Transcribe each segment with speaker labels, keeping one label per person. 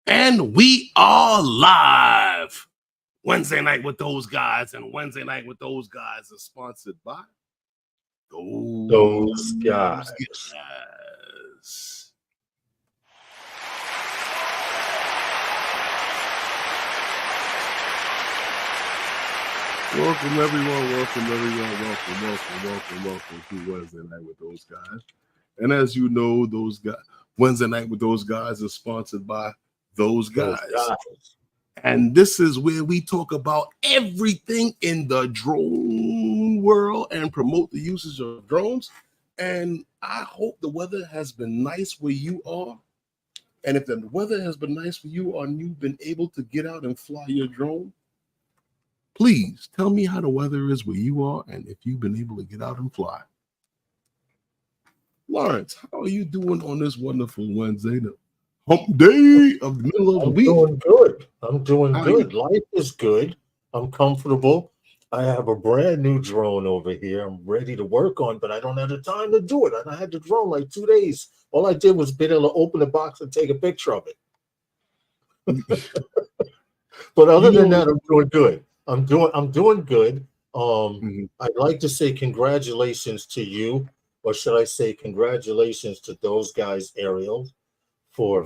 Speaker 1: And we are live. Wednesday night with those guys, and Wednesday night with those guys is sponsored by
Speaker 2: those guys.
Speaker 1: Welcome everyone, welcome to Wednesday night with those guys. And as you know, those guys, Wednesday night with those guys is sponsored by those guys. And this is where we talk about everything in the drone world and promote the usage of drones. And I hope the weather has been nice where you are. And if the weather has been nice for you and you've been able to get out and fly your drone, please tell me how the weather is where you are and if you've been able to get out and fly. Lawrence, how are you doing on this wonderful Wednesday, the hump day of the middle of the week?
Speaker 2: I'm doing good. Life is good. I'm comfortable. I have a brand new drone over here I'm ready to work on, but I don't have the time to do it. And I had the drone like 2 days. All I did was be able to open the box and take a picture of it. But other than that, I'm doing good. I'm doing good. I'd like to say congratulations to you, or should I say congratulations to those guys, Ariel, for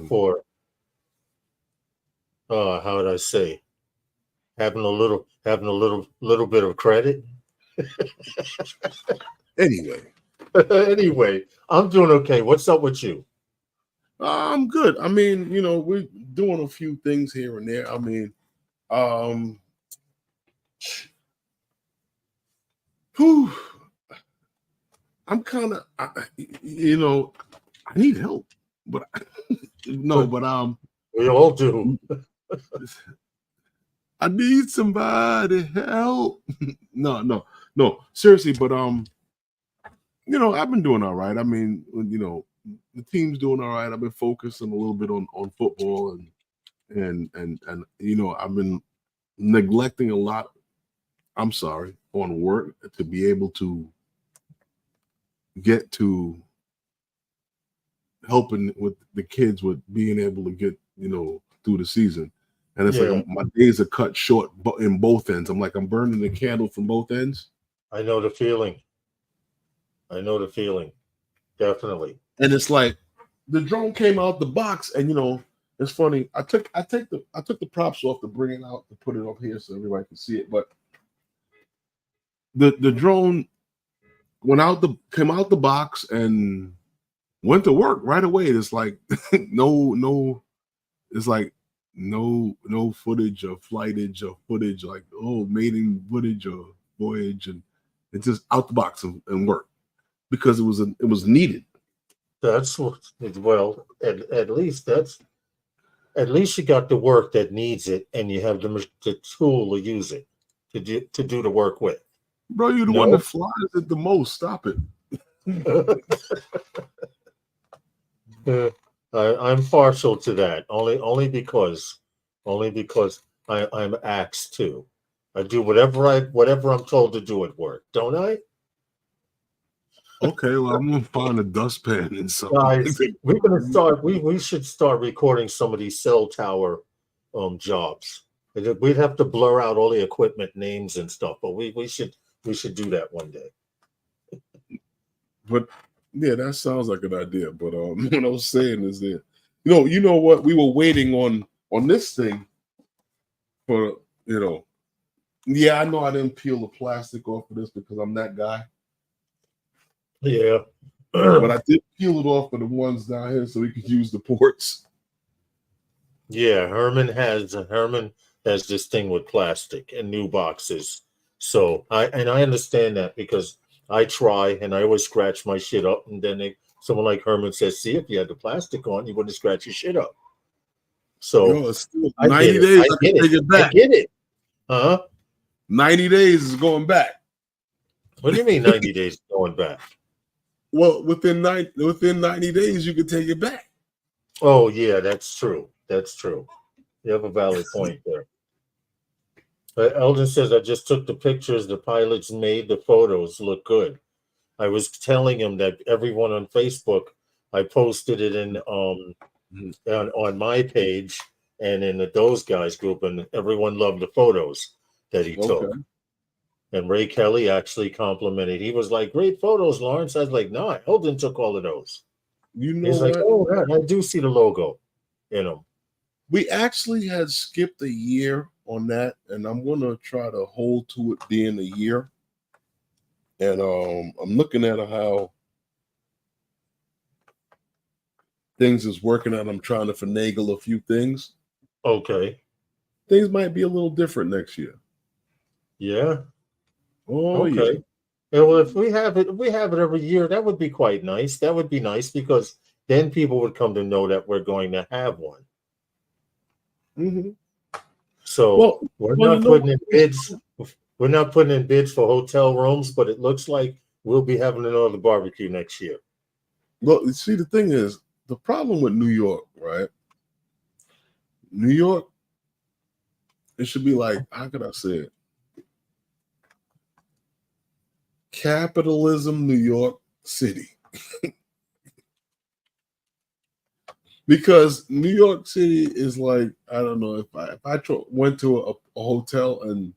Speaker 2: how would I say, having a little bit of credit. Anyway, I'm doing okay. What's up with you?
Speaker 1: I'm good. I mean, we're doing a few things here and there. I mean, I'm kind of, I need help, but
Speaker 2: we all do.
Speaker 1: I need somebody help. No, seriously, but I've been doing all right. I mean, the team's doing all right. I've been focusing a little bit on football and I've been neglecting a lot. I'm sorry, on work to be able to get to helping with the kids with being able to get through the season. And it's like my days are cut short in both ends. I'm burning the candle from both ends.
Speaker 2: I know the feeling. Definitely.
Speaker 1: And it's like the drone came out the box, and it's funny. I took the props off to bring it out to put it up here so everybody can see it. But the drone came out the box and went to work right away. It's like no footage or flightage or footage, like mating footage or voyage, and it's just out the box and work because it was needed.
Speaker 2: That's well, at least you got the work that needs it, and you have the tool to use it to do the work with.
Speaker 1: Bro, you're the one that flies it the most. Stop it.
Speaker 2: I'm partial to that only because I'm asked to. I do whatever I'm told to do at work, don't I?
Speaker 1: Okay, well, I'm gonna find a dustpan and something.
Speaker 2: Guys, we're gonna start. We should start recording some of these cell tower jobs. We'd have to blur out all the equipment names and stuff, but we should do that one day.
Speaker 1: But yeah, that sounds like an idea. But what I was saying is that you know what, we were waiting on this thing for Yeah, I know I didn't peel the plastic off of this because I'm that guy.
Speaker 2: Yeah.
Speaker 1: But I did peel it off for the ones down here so we could use the ports.
Speaker 2: Yeah, Herman has this thing with plastic and new boxes. So I understand that because I try and I always scratch my shit up, and then someone like Herman says, "See, if you had the plastic on, you wouldn't scratch your shit up." So
Speaker 1: it's still 90 days. I can take it back.
Speaker 2: I get it.
Speaker 1: 90 days is going back.
Speaker 2: What do you mean 90 days going back?
Speaker 1: Well, within 90 days, you can take it back.
Speaker 2: Oh, yeah, that's true. You have a valid point there. Eldon says, I just took the pictures the pilots made. The photos look good. I was telling him that everyone on Facebook, I posted it in on my page, and in the those guys group, and everyone loved the photos that he took.
Speaker 1: Okay.
Speaker 2: And Ray Kelly actually complimented. He was like, "Great photos, Lawrence." I was like, "No, Eldon took all of those."
Speaker 1: You know
Speaker 2: He's like,
Speaker 1: what?
Speaker 2: "Oh, yeah, I do see the logo in them."
Speaker 1: We actually had skipped a year on that, and I'm gonna try to hold to it being a year. And I'm looking at how things is working out. I'm trying to finagle a few things.
Speaker 2: Okay.
Speaker 1: Things might be a little different next year.
Speaker 2: Yeah.
Speaker 1: Oh
Speaker 2: Okay.
Speaker 1: yeah.
Speaker 2: Yeah, well, if we have it every year, that would be quite nice. That would be nice because then people would come to know that we're going to have one.
Speaker 1: Mm-hmm.
Speaker 2: So
Speaker 1: Well,
Speaker 2: we're
Speaker 1: you
Speaker 2: not
Speaker 1: know,
Speaker 2: putting in bids. We're not putting in bids for hotel rooms, but it looks like we'll be having another barbecue next year.
Speaker 1: well, you see, the thing is, the problem with New York, right? New York, it should be like, how could I say it? Capitalism, New York City. Because New York City is like, I don't know, if I went to a hotel and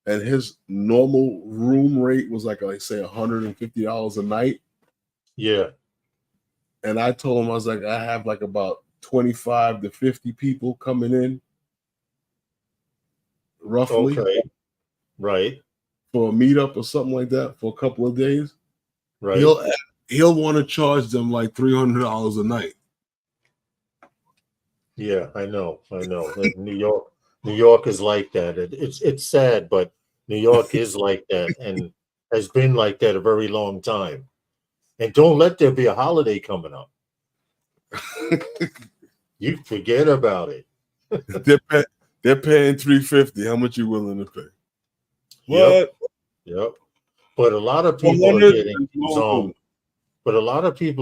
Speaker 1: his normal room rate was like say $150 a night,
Speaker 2: Yeah.
Speaker 1: and I told him, I was like, I have like about 25 to 50 people coming in roughly
Speaker 2: Okay. Right.
Speaker 1: for a meetup or something like that for a couple of days.
Speaker 2: Right.
Speaker 1: He'll want to charge them like $300 a night.
Speaker 2: Yeah, I know. New York is like that. It's sad, but New York is like that and has been like that a very long time. And don't let there be a holiday coming up. You forget about it.
Speaker 1: They're paying $350. How much you willing to pay?
Speaker 2: Yep.
Speaker 1: What?
Speaker 2: Yep. But a lot of people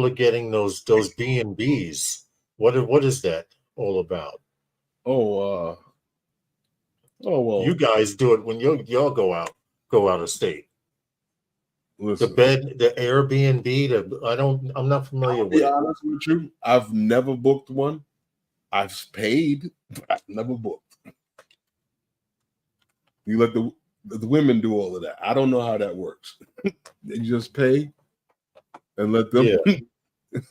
Speaker 2: are getting those B&Bs. What is that all about?
Speaker 1: Oh well.
Speaker 2: You guys do it when y'all go out of state.
Speaker 1: Listen,
Speaker 2: The Airbnb, I'm not familiar with
Speaker 1: be
Speaker 2: it.
Speaker 1: honest with you, I've never booked one. I've paid, but I've never booked. You let the women do all of that. I don't know how that works. They just pay and let them.
Speaker 2: Yeah.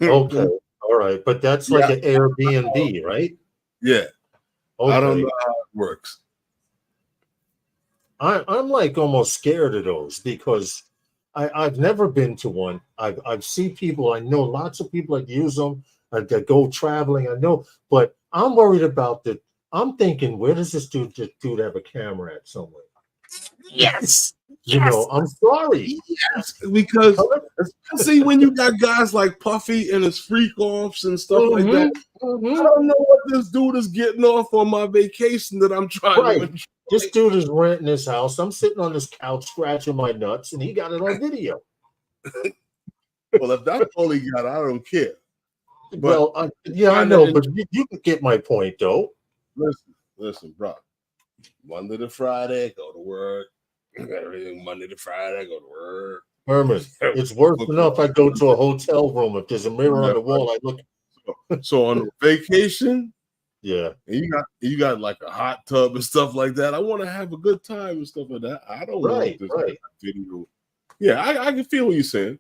Speaker 2: Okay. All right. But that's like an Airbnb, right?
Speaker 1: Yeah.
Speaker 2: Okay.
Speaker 1: I don't know how it works.
Speaker 2: I'm like almost scared of those because I've never been to one. I've seen people. I know lots of people that use them that go traveling. I know, but I'm worried about the. I'm thinking, where does this dude have a camera at somewhere?
Speaker 1: Yes.
Speaker 2: You know, I'm sorry.
Speaker 1: Yes, because see, when you got guys like Puffy and his freak offs and stuff like that, I don't know what this dude is getting off on my vacation that I'm trying to enjoy.
Speaker 2: This dude is renting his house. I'm sitting on this couch scratching my nuts, and he got it on video.
Speaker 1: Well, if that's all he got, I don't care.
Speaker 2: But, well, I know, but you can get my point, though.
Speaker 1: Listen, bro. Monday to Friday, go to work. Everything Monday to Friday, go to work.
Speaker 2: Herman, it's worse enough I go to a hotel room. If there's a mirror on the wall, I look.
Speaker 1: So on vacation,
Speaker 2: yeah,
Speaker 1: and you got like a hot tub and stuff like that. I want to have a good time and stuff like that. I don't know if this video. Yeah, I can feel what you're saying.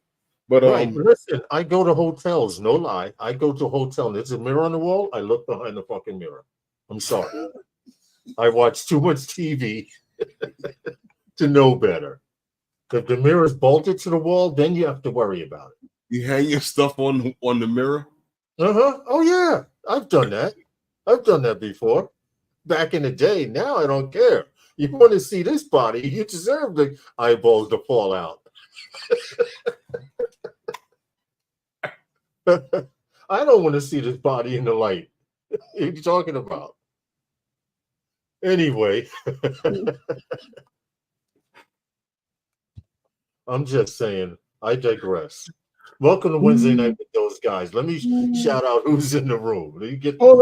Speaker 1: But
Speaker 2: listen, I go to hotels, no lie. I go to a hotel and there's a mirror on the wall. I look behind the fucking mirror. I'm sorry. I watch too much TV to know better. If the mirror is bolted to the wall, then you have to worry about it.
Speaker 1: You hang your stuff on the mirror?
Speaker 2: Oh yeah. I've done that. I've done that before. Back in the day. Now I don't care. You want to see this body, you deserve the eyeballs to fall out. I don't want to see this body in the light. What are you talking about? Anyway, I'm just saying, I digress. Welcome to Wednesday night with those guys. Let me shout out who's in the room.
Speaker 1: Hold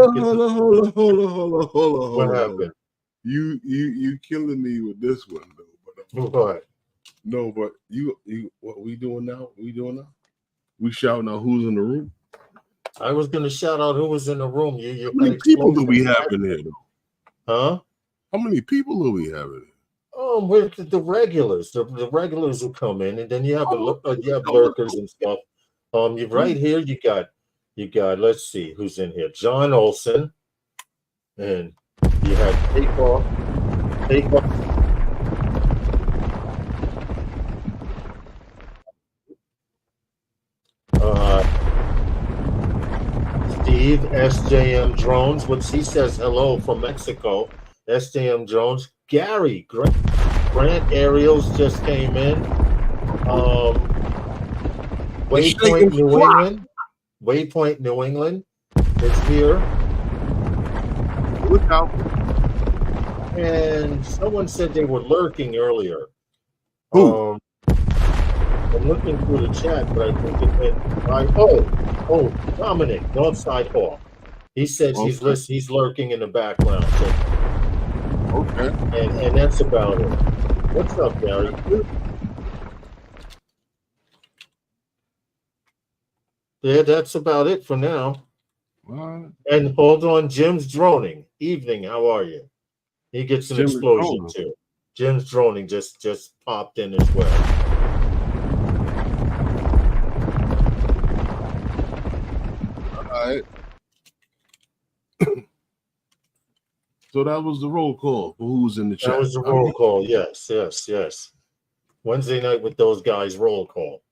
Speaker 1: on.
Speaker 2: What happened?
Speaker 1: You killing me with this one though.
Speaker 2: What?
Speaker 1: No, but you what we doing now? We shouting out who's in the room.
Speaker 2: I was going to shout out who was in the room. You
Speaker 1: How many
Speaker 2: had
Speaker 1: people do we
Speaker 2: explosions.
Speaker 1: have in here, though?
Speaker 2: Huh?
Speaker 1: How many people do we have in here?
Speaker 2: With the regulars, the regulars who come in, and then you have you have lurkers and stuff. You right here. You got. Let's see who's in here. John Olson, and you have Takeoff. Steve SJM Drones, which he says hello from Mexico. SJM Drones. Gary Grant Ariels just came in. Waypoint New England. Waypoint New England is here.
Speaker 1: Look out.
Speaker 2: And someone said they were lurking earlier.
Speaker 1: Who?
Speaker 2: I'm looking through the chat, but I think it went by. Oh, Dominic, Northside Hawk. He says he's lurking in the background. So,
Speaker 1: okay.
Speaker 2: And that's about it. What's up, Gary? Yeah, that's about it for now.
Speaker 1: What?
Speaker 2: And hold on, Jim's droning. Evening, how are you? He gets an explosion too. Jim's droning just popped in as well.
Speaker 1: All right. So that was the roll call for who's in the chat.
Speaker 2: That was the roll call. Yes. Wednesday night with those guys, roll call.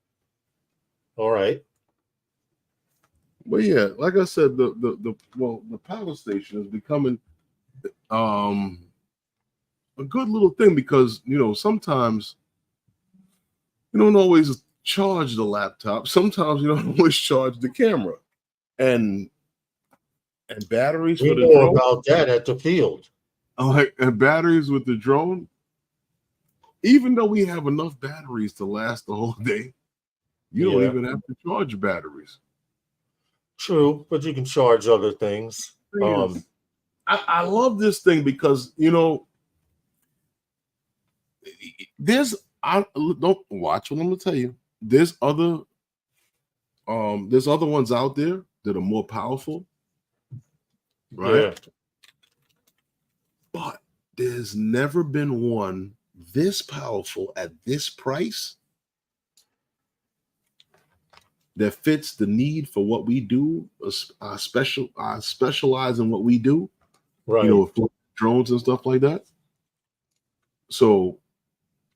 Speaker 2: All right.
Speaker 1: But yeah, like I said, the power station is becoming a good little thing because sometimes you don't always charge the laptop. Sometimes you don't always charge the camera, and batteries
Speaker 2: we
Speaker 1: for the
Speaker 2: know
Speaker 1: drone.
Speaker 2: About that at the field.
Speaker 1: And batteries with the drone. Even though we have enough batteries to last the whole day, you don't even have to charge batteries.
Speaker 2: True, but you can charge other things.
Speaker 1: I love this thing because don't watch what I'm gonna tell you. There's other ones out there that are more powerful, right?
Speaker 2: Yeah.
Speaker 1: But there's never been one this powerful at this price that fits the need for what we do. I specialize in what we do,
Speaker 2: right?
Speaker 1: For drones and stuff like that. So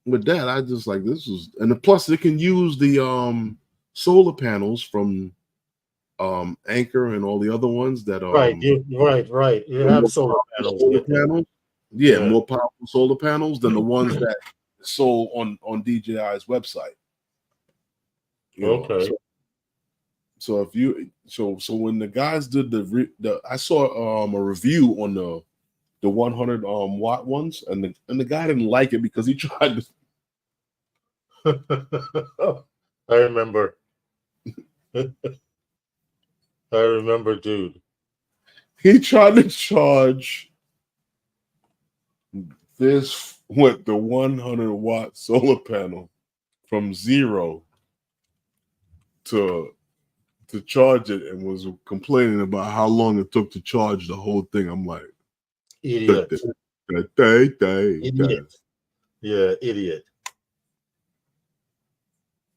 Speaker 1: with that, I just like this was, and plus it can use the solar panels from Anchor and all the other ones that
Speaker 2: right. You have solar panels.
Speaker 1: Yeah, more powerful solar panels than the ones that sold on DJI's website.
Speaker 2: Okay.
Speaker 1: So if you so when the guys did I saw a review on the 100 watt ones, and the guy didn't like it because he tried
Speaker 2: to. I remember. I remember, dude.
Speaker 1: He tried to charge this with the 100 watt solar panel from 0 to charge it, and was complaining about how long it took to charge the whole thing. I'm like,
Speaker 2: idiot.
Speaker 1: Idiot.
Speaker 2: Yeah, idiot.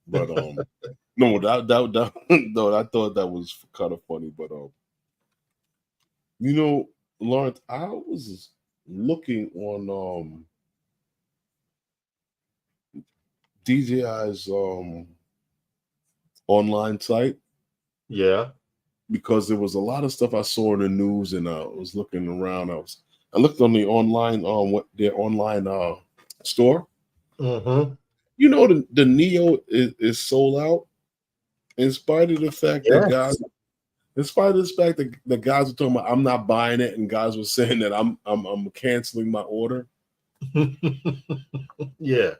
Speaker 1: But no, no, I thought that was kind of funny. But Lawrence, I was looking on DJI's online site.
Speaker 2: Yeah.
Speaker 1: Because there was a lot of stuff I saw in the news, and I was looking around. I looked on the online their online store.
Speaker 2: Mm-hmm.
Speaker 1: The Neo is sold out, in spite of the fact that guys, in spite of the fact that the guys were talking about I'm not buying it, and guys were saying that I'm canceling my order.
Speaker 2: Yeah.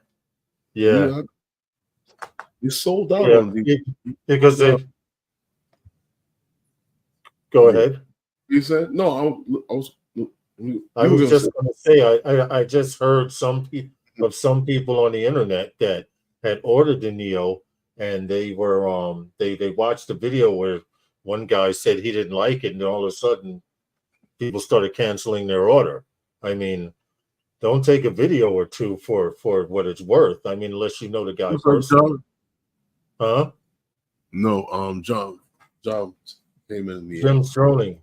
Speaker 1: It's sold out on
Speaker 2: because they. Go ahead.
Speaker 1: You said no.
Speaker 2: I was just going to say I just heard some people on the internet that had ordered the Neo, and they were they watched the video where one guy said he didn't like it, and all of a sudden, people started canceling their order. I mean, don't take a video or two for what it's worth. I mean, unless you know the guy personally. Huh?
Speaker 1: No, John came in the
Speaker 2: Jim Sterling.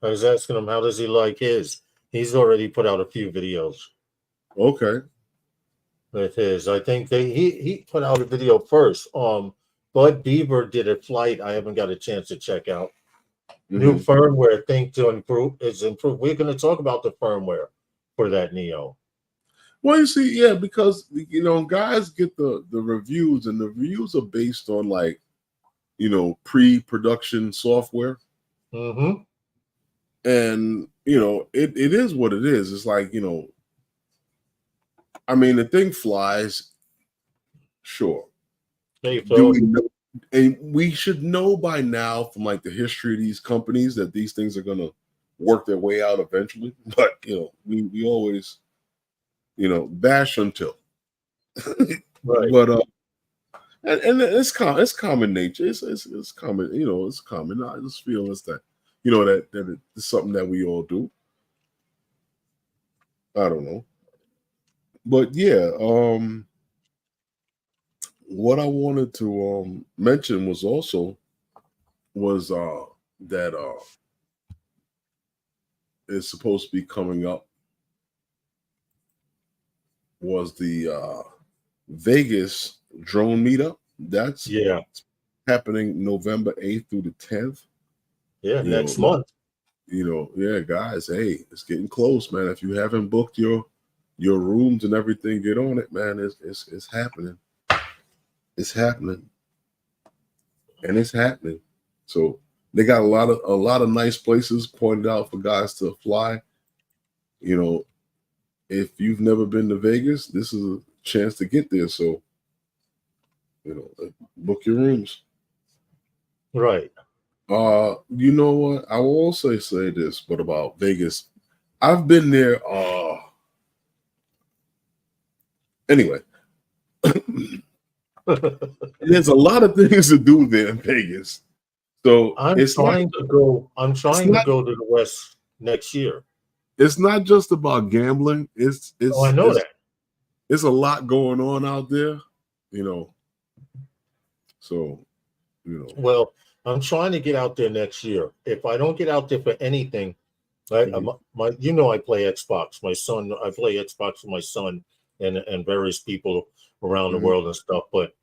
Speaker 2: I was asking him, how does he like his? He's already put out a few videos.
Speaker 1: Okay.
Speaker 2: With his, I think he put out a video first. Bud Beaver did a flight I haven't got a chance to check out. New firmware thing to improve is improved. We're going to talk about the firmware for that Neo.
Speaker 1: Well, you see, yeah, because guys get the reviews, and the reviews are based on like, pre-production software.
Speaker 2: Mm-hmm.
Speaker 1: And it is what it is. It's like, I mean, the thing flies, sure. Do we know? And we should know by now from like the history of these companies that these things are gonna work their way out eventually. But we always bash until
Speaker 2: right.
Speaker 1: But and it's common nature. It's common. It's common. I just feel it's that that it's something that we all do. I don't know. But yeah, what I wanted to mention was that is supposed to be coming up was the Vegas drone meetup. That's happening November 8th through the 10th.
Speaker 2: Yeah, next month.
Speaker 1: Yeah, guys, hey, it's getting close, man. If you haven't booked your rooms and everything, get on it, man. It's happening. It's happening. And it's happening. So they got a lot of nice places pointed out for guys to fly. If you've never been to Vegas, this is a chance to get there. So, book your rooms.
Speaker 2: Right.
Speaker 1: You know what? I will also say this, but about Vegas, I've been there. Anyway, there's a lot of things to do there in Vegas. So
Speaker 2: I'm trying to go to the West next year.
Speaker 1: It's not just about gambling.
Speaker 2: I know that.
Speaker 1: It's a lot going on out there, So,
Speaker 2: Well, I'm trying to get out there next year. If I don't get out there for anything, I play Xbox. I play Xbox with my son and various people around the world and stuff. But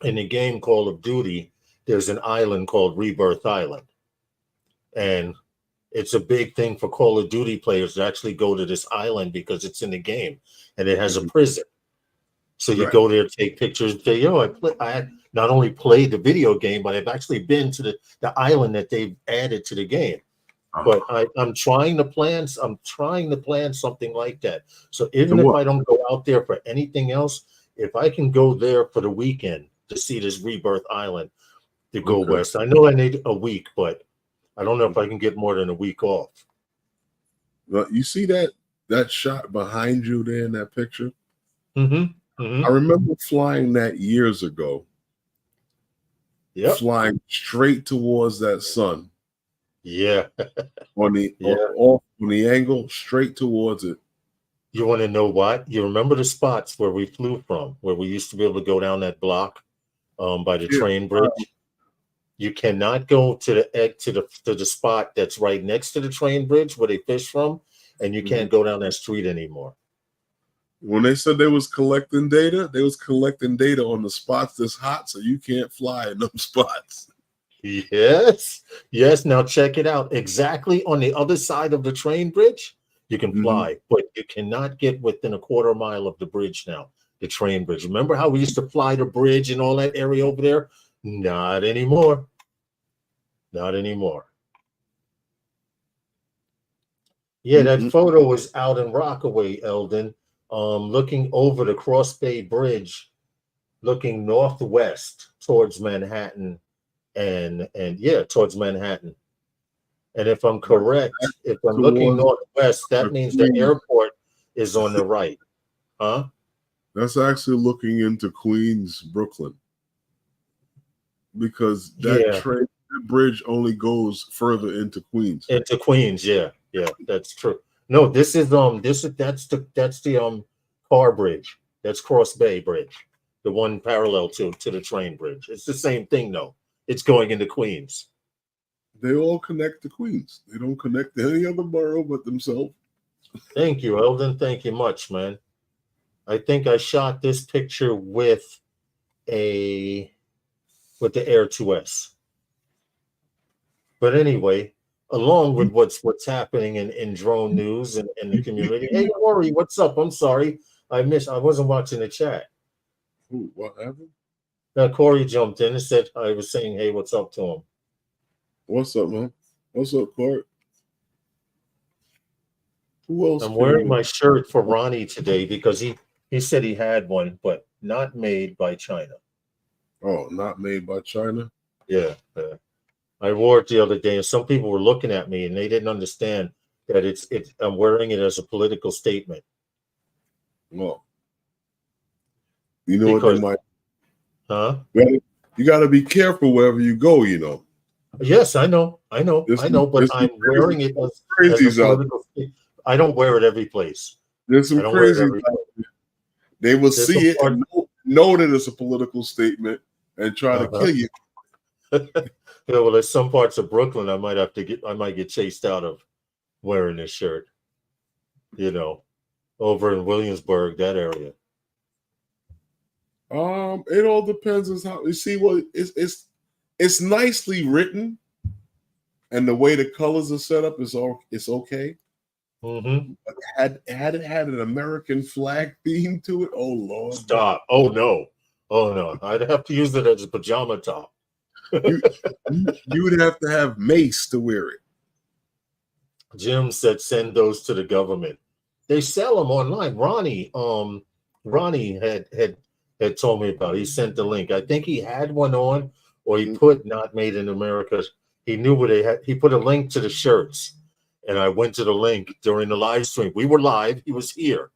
Speaker 2: in the game Call of Duty, there's an island called Rebirth Island, and it's a big thing for Call of Duty players to actually go to this island because it's in the game and it has a prison. So you go there, take pictures, and say, I not only played the video game, but I've actually been to the island that they've added to the game. But I'm trying to plan something like that. So even if I don't go out there for anything else, if I can go there for the weekend to see this Rebirth Island to go west, I know I need a week, but I don't know if I can get more than a week off.
Speaker 1: Well, you see that shot behind you there in that picture?
Speaker 2: Mm-hmm.
Speaker 1: I remember flying that years ago.
Speaker 2: Yep.
Speaker 1: Flying straight towards that sun.
Speaker 2: Yeah.
Speaker 1: on the angle, straight towards it.
Speaker 2: You want to know what? You remember the spots where we flew from, where we used to be able to go down that block by the train bridge? You cannot go to the spot that's right next to the train bridge where they fish from, and you can't go down that street anymore.
Speaker 1: When they said they was collecting data, they was collecting data on the spots that's hot, so you can't fly in them spots.
Speaker 2: Yes. Now check it out. Exactly on the other side of the train bridge, you can fly, but you cannot get within a quarter mile of the bridge now, the train bridge. Remember how we used to fly the bridge and all that area over there? Not anymore. Not anymore. Yeah, that photo was out in Rockaway, Eldon, looking over the Cross Bay Bridge, looking northwest towards Manhattan, and towards Manhattan. And if I'm correct, if I'm looking northwest, that means the airport is on the right. Huh?
Speaker 1: That's actually looking into Queens, Brooklyn. Because that train bridge only goes further into Queens.
Speaker 2: Into Queens, yeah, that's true. No, that's the car bridge. That's Cross Bay Bridge, the one parallel to the train bridge. It's the same thing though. It's going into Queens.
Speaker 1: They all connect to Queens. They don't connect to any other borough but themselves.
Speaker 2: Thank you, Eldon. Thank you much, man. I think I shot this picture with the Air 2S. But anyway, along with what's happening in drone news and in the community. Hey, Corey, what's up? I'm sorry. I wasn't watching the chat.
Speaker 1: Ooh, what happened?
Speaker 2: Now Corey jumped in and said I was saying, hey, what's up to him?
Speaker 1: What's up, man? What's up, Corey? Who else?
Speaker 2: I'm wearing my shirt for Ronnie today because he said he had one, but not made by China.
Speaker 1: Oh, not made by China?
Speaker 2: Yeah. I wore it the other day, and some people were looking at me, and they didn't understand that it's. I'm wearing it as a political statement.
Speaker 1: Well, you know what they might.
Speaker 2: Huh?
Speaker 1: You got to be careful wherever you go. You know.
Speaker 2: Yes, I know. But I'm wearing it as a political statement. I don't wear it every place.
Speaker 1: There's some crazies out there. They will see it and know that it's a political statement and try to kill you.
Speaker 2: Yeah, well, there's some parts of Brooklyn I might get chased out of wearing this shirt. You know, over in Williamsburg, that area.
Speaker 1: It all depends on how you see. Well, it's nicely written, and the way the colors are set up it's okay.
Speaker 2: Mm-hmm.
Speaker 1: But had it had an American flag theme to it, oh Lord!
Speaker 2: Stop! Oh no! I'd have to use it as a pajama top.
Speaker 1: you would have to have mace to wear it.
Speaker 2: Jim said, "Send those to the government. They sell them online." Ronnie had told me about it. He sent the link. I think he had one on, or he put "Not Made in America." He knew what they had. He put a link to the shirts, and I went to the link during the live stream. We were live. He was here,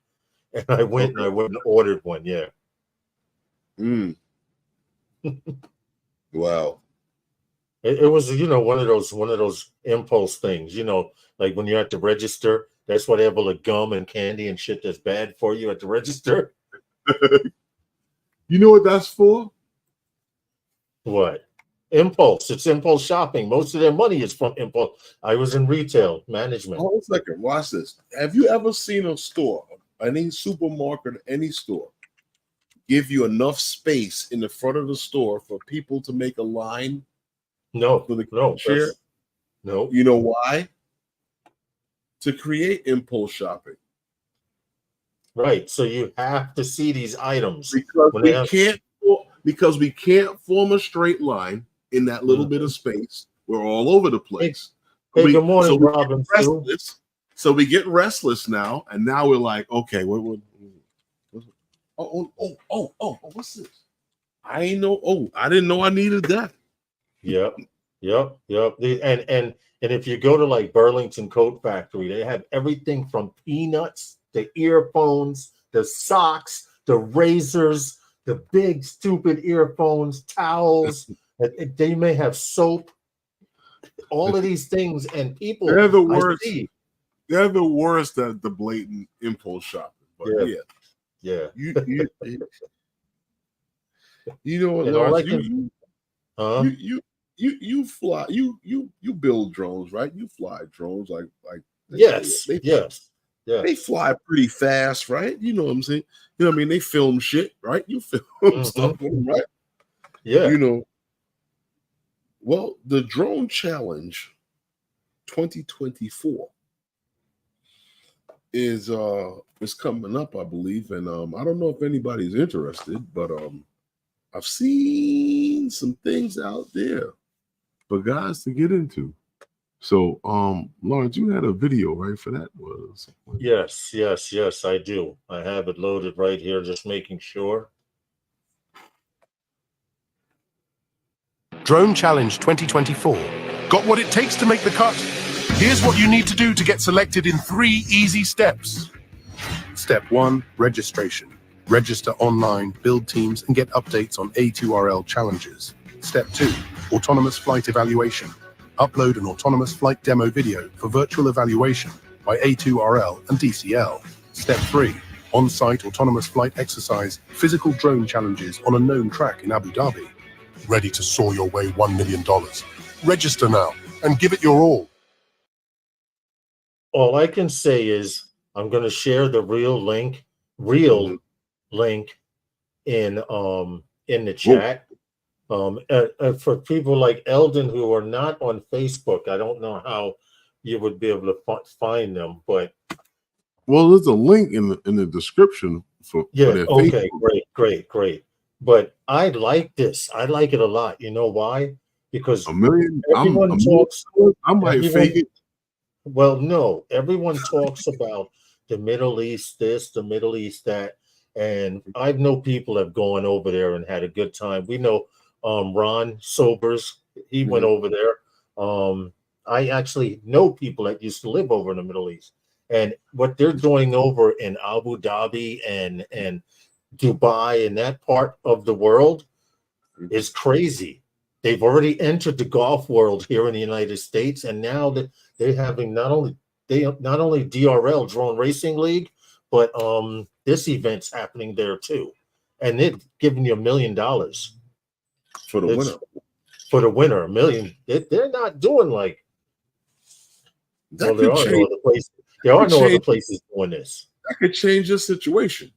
Speaker 2: and I went and ordered one. Yeah.
Speaker 1: Wow.
Speaker 2: It was, one of those impulse things, like when you're at the register, that's why they have all the gum and candy and shit that's bad for you at the register.
Speaker 1: You know what that's for?
Speaker 2: What? Impulse. It's impulse shopping. Most of their money is from impulse. I was in retail management.
Speaker 1: Hold a second. Watch this. Have you ever seen a store, any supermarket, any store, give you enough space in the front of the store for people to make a line?
Speaker 2: No.
Speaker 1: For the share?
Speaker 2: No.
Speaker 1: You know why? To create impulse shopping.
Speaker 2: Right. So you have to see these items.
Speaker 1: Because we can't form a straight line in that little bit of space. We're all over the place.
Speaker 2: Hey, good morning, Robin.
Speaker 1: So we get restless now, and now we're like, okay, what's this? I didn't know I needed that.
Speaker 2: Yep. And if you go to like Burlington Coat Factory, they have everything from peanuts, the earphones, the socks, the razors, the big stupid earphones, towels. They may have soap, all of these things, and people.
Speaker 1: They're the worst. They're the worst at the blatant impulse shopping. But
Speaker 2: yeah.
Speaker 1: You know what, Lawrence, you fly, you build drones, right? You fly drones like
Speaker 2: yes.
Speaker 1: They fly pretty fast, right? You know what I'm saying? You know what I mean? They film shit, right? You film stuff, right?
Speaker 2: Yeah.
Speaker 1: Well, the Drone Challenge 2024 is coming up, I believe, and I don't know if anybody's interested, but I've seen some things out there for guys to get into. So, Lawrence, you had a video, right, for that?
Speaker 2: Yes, I do. I have it loaded right here, just making sure.
Speaker 3: Drone Challenge 2024. Got what it takes to make the cut? Here's what you need to do to get selected in 3 easy steps. Step 1, registration. Register online, build teams, and get updates on A2RL challenges. Step 2, autonomous flight evaluation. Upload an autonomous flight demo video for virtual evaluation by A2RL and DCL. Step 3, on-site autonomous flight exercise, physical drone challenges on a known track in Abu Dhabi. Ready to soar your way $1 million. Register now and give it your all.
Speaker 2: All I can say is I'm going to share the real link in the chat. For people like Eldon who are not on Facebook, I don't know how you would be able to find them, but
Speaker 1: well, there's a link in the description for their
Speaker 2: okay,
Speaker 1: Facebook.
Speaker 2: great. But I like this. I like it a lot. You know why? Because
Speaker 1: everyone talks. I might fake it.
Speaker 2: Well, no, everyone talks about the Middle East this, the Middle East that, and I know people have gone over there and had a good time. We know Ron Sobers, he went over there. I actually know people that used to live over in the Middle East, and what they're doing over in Abu Dhabi and Dubai and that part of the world is crazy. They've already entered the golf world here in the United States, and now that they're having not only DRL Drone Racing League, but this event's happening there too, and they're giving you $1 million
Speaker 1: for the winner.
Speaker 2: For the winner, $1 million. They're not doing like. Well, there are no other places. There are no other places doing this.
Speaker 1: That could change your situation.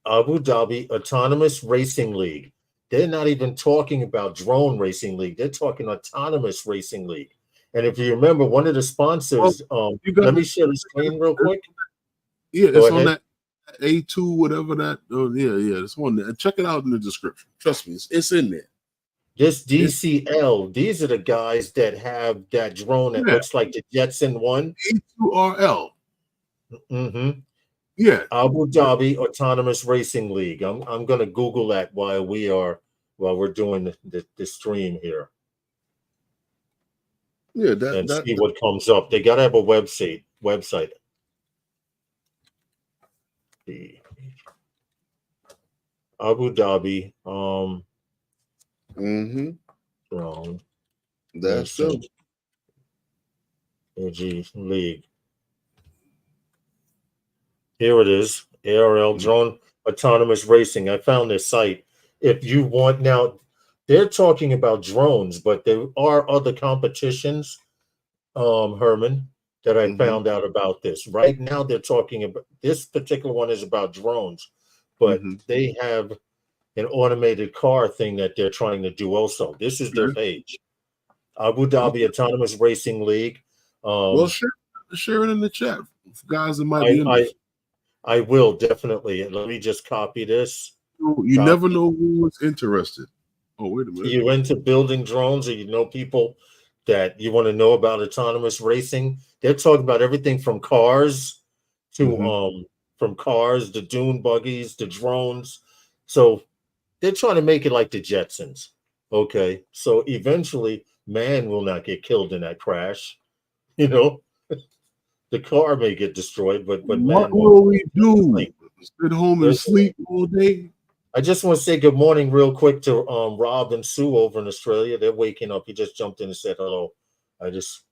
Speaker 2: Abu Dhabi Autonomous Racing League. They're not even talking about Drone Racing League. They're talking Autonomous Racing League. And if you remember, one of the sponsors, let me share the screen real quick.
Speaker 1: Yeah, it's on that A2, whatever that. Oh, yeah, it's on there. Check it out in the description. Trust me, it's in there.
Speaker 2: This DCL, these are the guys that have that drone that looks like the Jetson one.
Speaker 1: A2RL.
Speaker 2: Mm-hmm.
Speaker 1: Yeah.
Speaker 2: Abu Dhabi Autonomous Racing League. I'm gonna Google that while we're doing the stream here.
Speaker 1: Yeah,
Speaker 2: see what comes up. They gotta have a website. The Abu Dhabi drone.
Speaker 1: That's so.
Speaker 2: League. Here it is. ARL Drone Autonomous Racing. I found this site. If you want now, they're talking about drones, but there are other competitions, Herman, that I found out about this. Right now, they're talking about this particular one is about drones, but they have an automated car thing that they're trying to do also. This is their page. Abu Dhabi Autonomous Racing League.
Speaker 1: Well, share it in the chat, guys. That might be interested.
Speaker 2: I will definitely. Let me just copy this.
Speaker 1: You never know who was interested. Oh, wait a minute.
Speaker 2: You into building drones, or you know people that you want to know about autonomous racing? They're talking about everything from cars to the dune buggies, the drones. So they're trying to make it like the Jetsons. Okay, so eventually, man will not get killed in that crash. You know. The car may get destroyed, but
Speaker 1: what will we do? Sit home and sleep all day?
Speaker 2: I just want to say good morning real quick to Rob and Sue over in Australia. They're waking up. He just jumped in and said hello. I just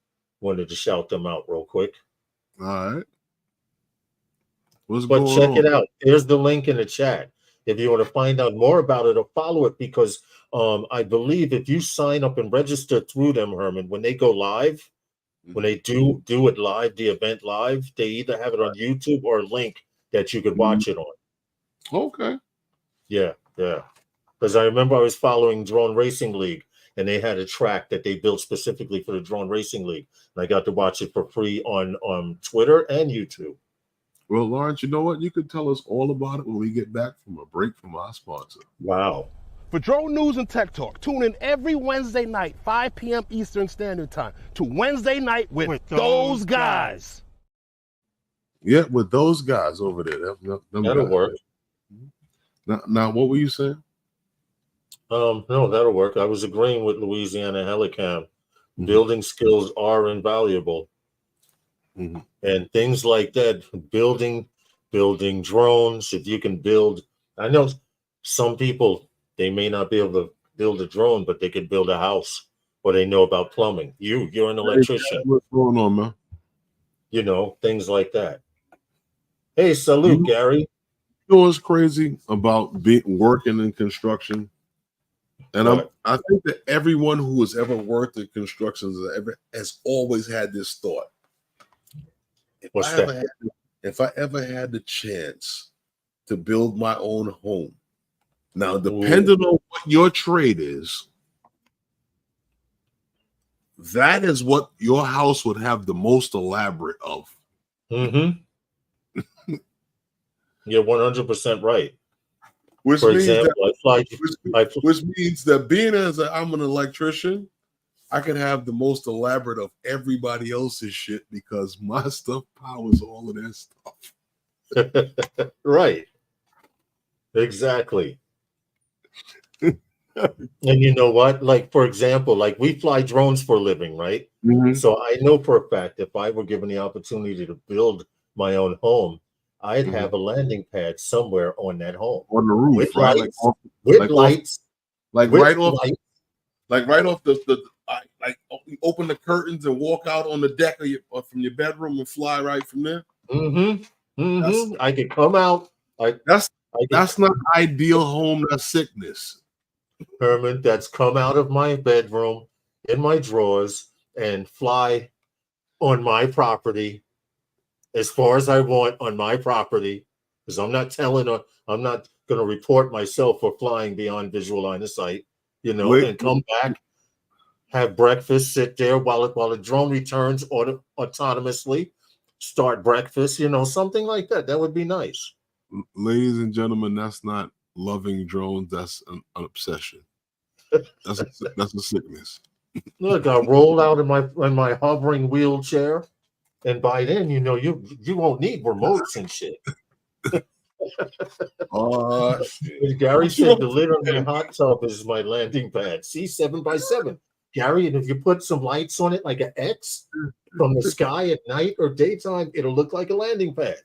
Speaker 2: wanted to shout them out real quick.
Speaker 1: All right.
Speaker 2: But check it out. There's the link in the chat. If you want to find out more about it or follow it, because I believe if you sign up and register through them, Herman, when they go live, when they do it live, the event live, they either have it on YouTube or a link that you could watch it on.
Speaker 1: Okay.
Speaker 2: Yeah. Because I remember I was following Drone Racing League, and they had a track that they built specifically for the Drone Racing League. And I got to watch it for free on Twitter and YouTube.
Speaker 1: Well, Lawrence, you know what? You can tell us all about it when we get back from a break from our sponsor.
Speaker 2: Wow.
Speaker 4: For drone news and tech talk, tune in every Wednesday night, 5 p.m. Eastern Standard Time, to Wednesday Night with those guys.
Speaker 1: Yeah, with those guys over there.
Speaker 2: That'll work.
Speaker 1: Now, what were you saying?
Speaker 2: No, that'll work. I was agreeing with Louisiana Helicam. Building skills are invaluable. And things like that, building drones, if you can build. I know some people, they may not be able to build a drone, but they could build a house, or they know about plumbing. You're an electrician.
Speaker 1: What's going on, man?
Speaker 2: You know, things like that. Hey, salute,
Speaker 1: You
Speaker 2: Gary.
Speaker 1: know what's crazy about working in construction? And
Speaker 2: What?
Speaker 1: I think that everyone who has ever worked in construction has always had this thought.
Speaker 2: What's that?
Speaker 1: If I ever had the chance to build my own home, now depending on what your trade is, that is what your house would have the most elaborate of.
Speaker 2: Mm-hmm. You're 100% right.
Speaker 1: Which
Speaker 2: For
Speaker 1: means
Speaker 2: example,
Speaker 1: which means that being I'm an electrician, I can have the most elaborate of everybody else's shit because my stuff powers all of their stuff.
Speaker 2: Right. Exactly. And you know what? Like, for example, like we fly drones for a living, right?
Speaker 1: Mm-hmm.
Speaker 2: So I know for a fact if I were given the opportunity to build my own home, I'd have a landing pad somewhere on that home.
Speaker 1: On the roof,
Speaker 2: with
Speaker 1: right?
Speaker 2: lights, with lights.
Speaker 1: Right off the like you open the curtains and walk out on the deck or from your bedroom and fly right from there.
Speaker 2: Mm-hmm. Mm-hmm. I could come out.
Speaker 1: That's not ideal home. That's sickness.
Speaker 2: Herman, that's come out of my bedroom in my drawers and fly on my property as far as I want on my property, because I'm not going to report myself for flying beyond visual line of sight, you know, and come back, have breakfast, sit there while the drone returns autonomously, start breakfast, you know, something like that. That would be nice.
Speaker 1: Ladies and gentlemen, that's not loving drones. That's an obsession. That's a sickness.
Speaker 2: Look, I roll out in my hovering wheelchair, and by then, you know, you won't need remotes and shit. Gary said the lid on my hot tub is my landing pad. See, 7x7. Gary, and if you put some lights on it, like an X from the sky at night or daytime, it'll look like a landing pad.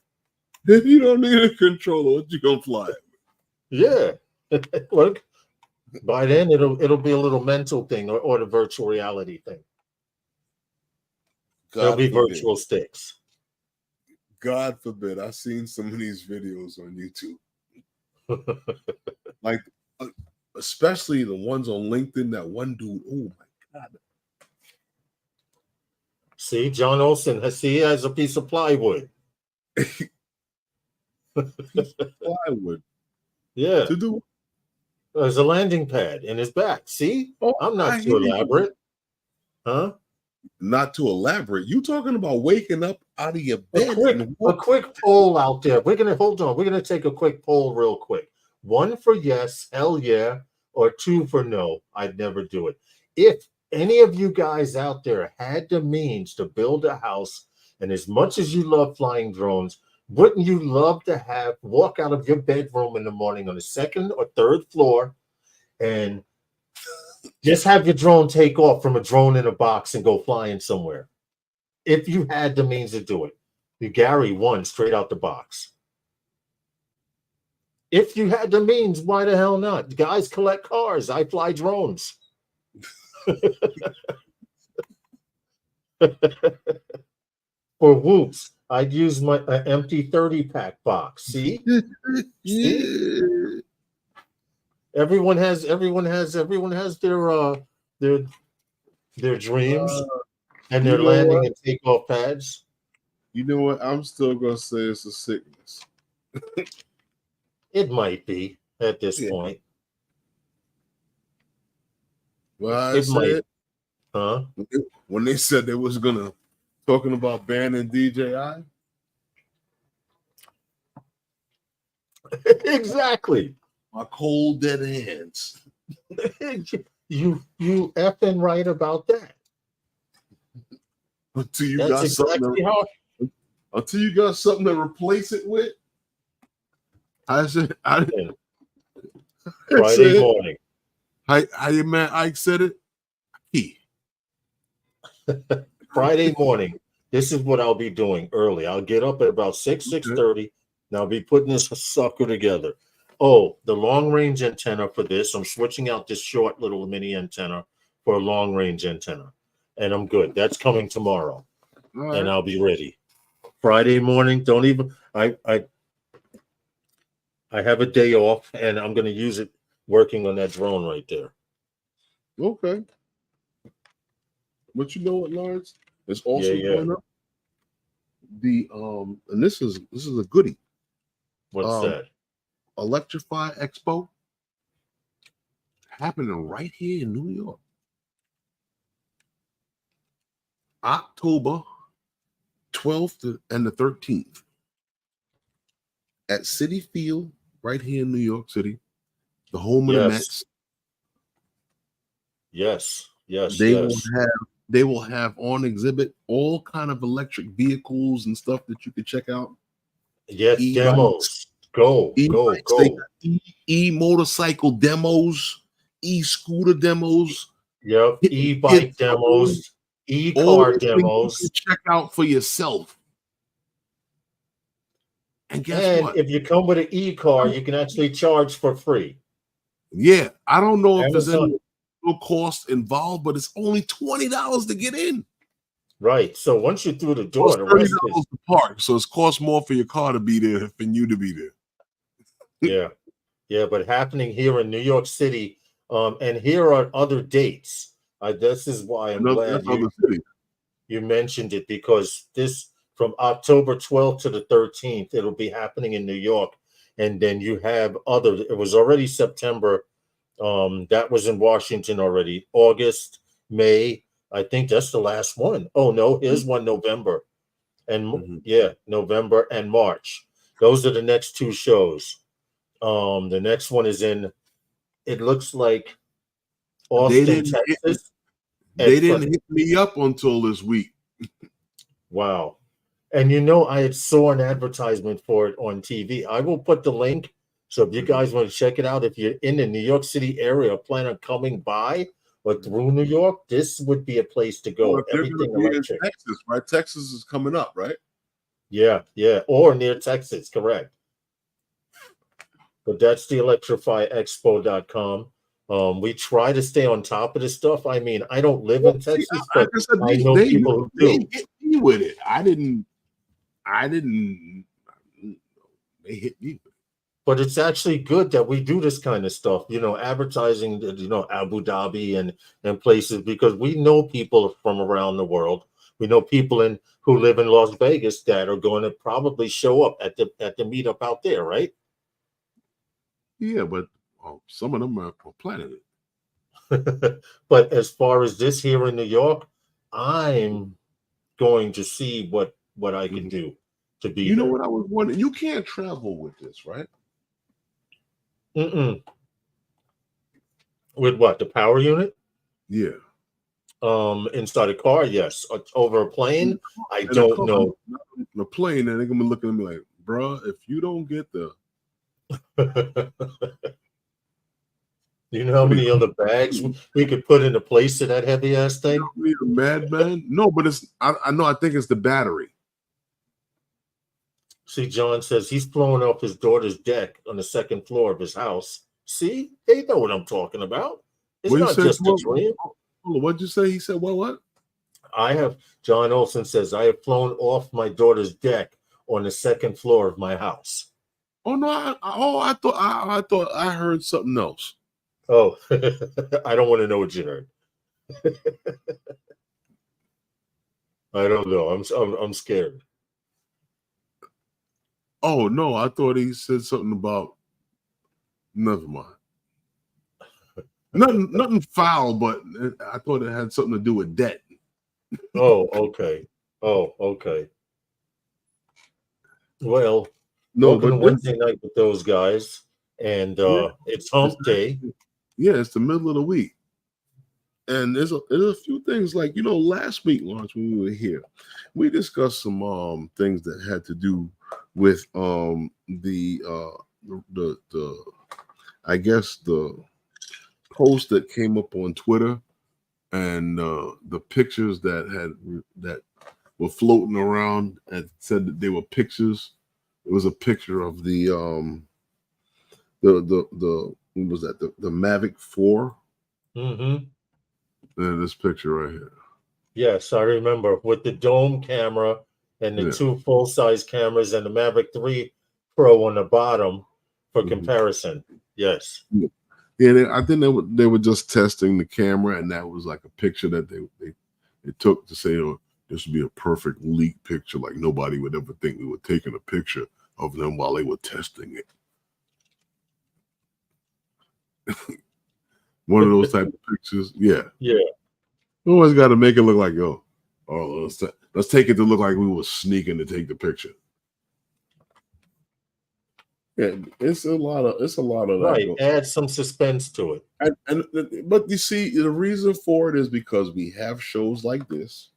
Speaker 1: If you don't need a controller, what you gonna fly?
Speaker 2: Yeah. Look, by then it'll be a little mental thing or the virtual reality thing. It'll be virtual sticks.
Speaker 1: God forbid. I've seen some of these videos on YouTube. Like, especially the ones on LinkedIn, that one dude, oh my God.
Speaker 2: See, John Olson he has a piece of plywood.
Speaker 1: Plywood.
Speaker 2: Yeah.
Speaker 1: To do
Speaker 2: as a landing pad in his back. See? I'm not too elaborate. Huh?
Speaker 1: Not too elaborate. You talking about waking up out of your bed?
Speaker 2: A quick poll out there. We're gonna take a quick poll real quick. 1 for yes, hell yeah, or 2 for no. I'd never do it. If any of you guys out there had the means to build a house, and as much as you love flying drones, wouldn't you love to walk out of your bedroom in the morning on the 2nd or 3rd floor and just have your drone take off from a drone in a box and go flying somewhere? If you had the means to do it. Gary won straight out the box. If you had the means, why the hell not? Guys collect cars. I fly drones. For whoops, I'd use my empty 30-pack box. See? See? Everyone has their dreams and their landing and takeoff pads.
Speaker 1: You know what? I'm still gonna say it's a sickness.
Speaker 2: It might be at this point.
Speaker 1: Well, when they said they was talking about banning DJI.
Speaker 2: Exactly.
Speaker 1: My cold dead hands.
Speaker 2: You effing right about that.
Speaker 1: Until you got something to replace it with.
Speaker 2: Friday morning.
Speaker 1: How your man Ike said it?
Speaker 2: Friday morning. This is what I'll be doing early. I'll get up at about 6:30, and I'll be putting this sucker together. Oh, the long range antenna for this. I'm switching out this short little mini antenna for a long range antenna, and I'm good. That's coming tomorrow, and I'll be ready. Friday morning. Don't even. I have a day off, and I'm going to use it working on that drone right there.
Speaker 1: Okay. But you know what, Lawrence? It's also going up. The and this is a goodie.
Speaker 2: What's that?
Speaker 1: Electrify Expo happening right here in New York. October 12th and the 13th at Citi Field right here in New York City, the home of the Mets.
Speaker 2: Yes.
Speaker 1: They will have on exhibit all kind of electric vehicles and stuff that you could check out.
Speaker 2: Yes, demos. Go.
Speaker 1: E-motorcycle demos, e-scooter demos.
Speaker 2: Yep, e-bike demos, e-car demos.
Speaker 1: You check out for yourself. And guess what?
Speaker 2: If you come with an e-car, you can actually charge for free.
Speaker 1: Yeah, I don't know if there's any cost involved, but it's only $20 to get in.
Speaker 2: Right. So once you're through the door, the
Speaker 1: rest is to park. So it's cost more for your car to be there than you to be there.
Speaker 2: Yeah. But happening here in New York City, and here are other dates. This is why I'm glad you mentioned it, because this from October 12th to the 13th, it'll be happening in New York, and then you have other. It was already September. That was in Washington already. August, May. I think that's the last one. Oh no, here's one November, and November and March. Those are the next two shows. The next one is in. It looks like Austin, Texas.
Speaker 1: They didn't hit me up until this week.
Speaker 2: Wow, and you know I saw an advertisement for it on TV. I will put the link. So if you guys want to check it out, if you're in the New York City area, plan on coming by or through New York, this would be a place to go.
Speaker 1: Well, everything electric. Texas, right? Texas is coming up, right?
Speaker 2: Yeah, or near Texas, correct. But that's the ElectrifyExpo.com. We try to stay on top of this stuff. I mean, I don't live in Texas, but I know people who do.
Speaker 1: They hit me with it. I didn't. They hit me with it.
Speaker 2: But it's actually good that we do this kind of stuff, advertising, Abu Dhabi and places, because we know people from around the world. We know people who live in Las Vegas that are going to probably show up at the meetup out there, right?
Speaker 1: Yeah, but some of them are planning it.
Speaker 2: But as far as this here in New York, I'm going to see what I can do to be.
Speaker 1: You know what I was wondering? You can't travel with this, right?
Speaker 2: With what? The power unit?
Speaker 1: Yeah.
Speaker 2: Inside a car, yes. Over a plane, I don't know.
Speaker 1: The plane, and they're gonna be looking at me like, bruh, if you don't get the
Speaker 2: you know how many other bags we could put in the place of that heavy ass thing?
Speaker 1: You're a madman. No, but I know, I think it's the battery.
Speaker 2: See, John says he's flown off his daughter's deck on the second floor of his house. See, they know what I'm talking about. It's not just a dream.
Speaker 1: What'd you say? He said, what?
Speaker 2: John Olson says, I have flown off my daughter's deck on the second floor of my house.
Speaker 1: Oh, no. I thought I heard something else.
Speaker 2: Oh, I don't want to know what you heard. I don't know. I'm scared.
Speaker 1: Oh, no, I thought he said something about, never mind. Nothing foul, but I thought it had something to do with debt.
Speaker 2: Oh, okay. Well,
Speaker 1: no,
Speaker 2: but Wednesday night with those guys, and it's hump day.
Speaker 1: Yeah, it's the middle of the week. And there's a few things like, last week, Lawrence, when we were here, we discussed some things that had to do with the I guess the post that came up on Twitter and the pictures that were floating around and said that they were pictures. It was a picture of the what was that? The Mavic 4.
Speaker 2: Mm-hmm.
Speaker 1: And this picture right here.
Speaker 2: Yes, I remember with the dome camera and the two full-size cameras and the Mavic 3 Pro on the bottom for comparison. Yes.
Speaker 1: Yeah, I think they were just testing the camera, and that was like a picture that they took to say, oh, this would be a perfect leak picture. Like nobody would ever think we were taking a picture of them while they were testing it. One of those type of pictures. Yeah.
Speaker 2: Yeah.
Speaker 1: You always got to make it look like, let's take it to look like we were sneaking to take the picture. Yeah, it's a lot of
Speaker 2: Right.
Speaker 1: that.
Speaker 2: Add some suspense to it.
Speaker 1: But you see, the reason for it is because we have shows like this,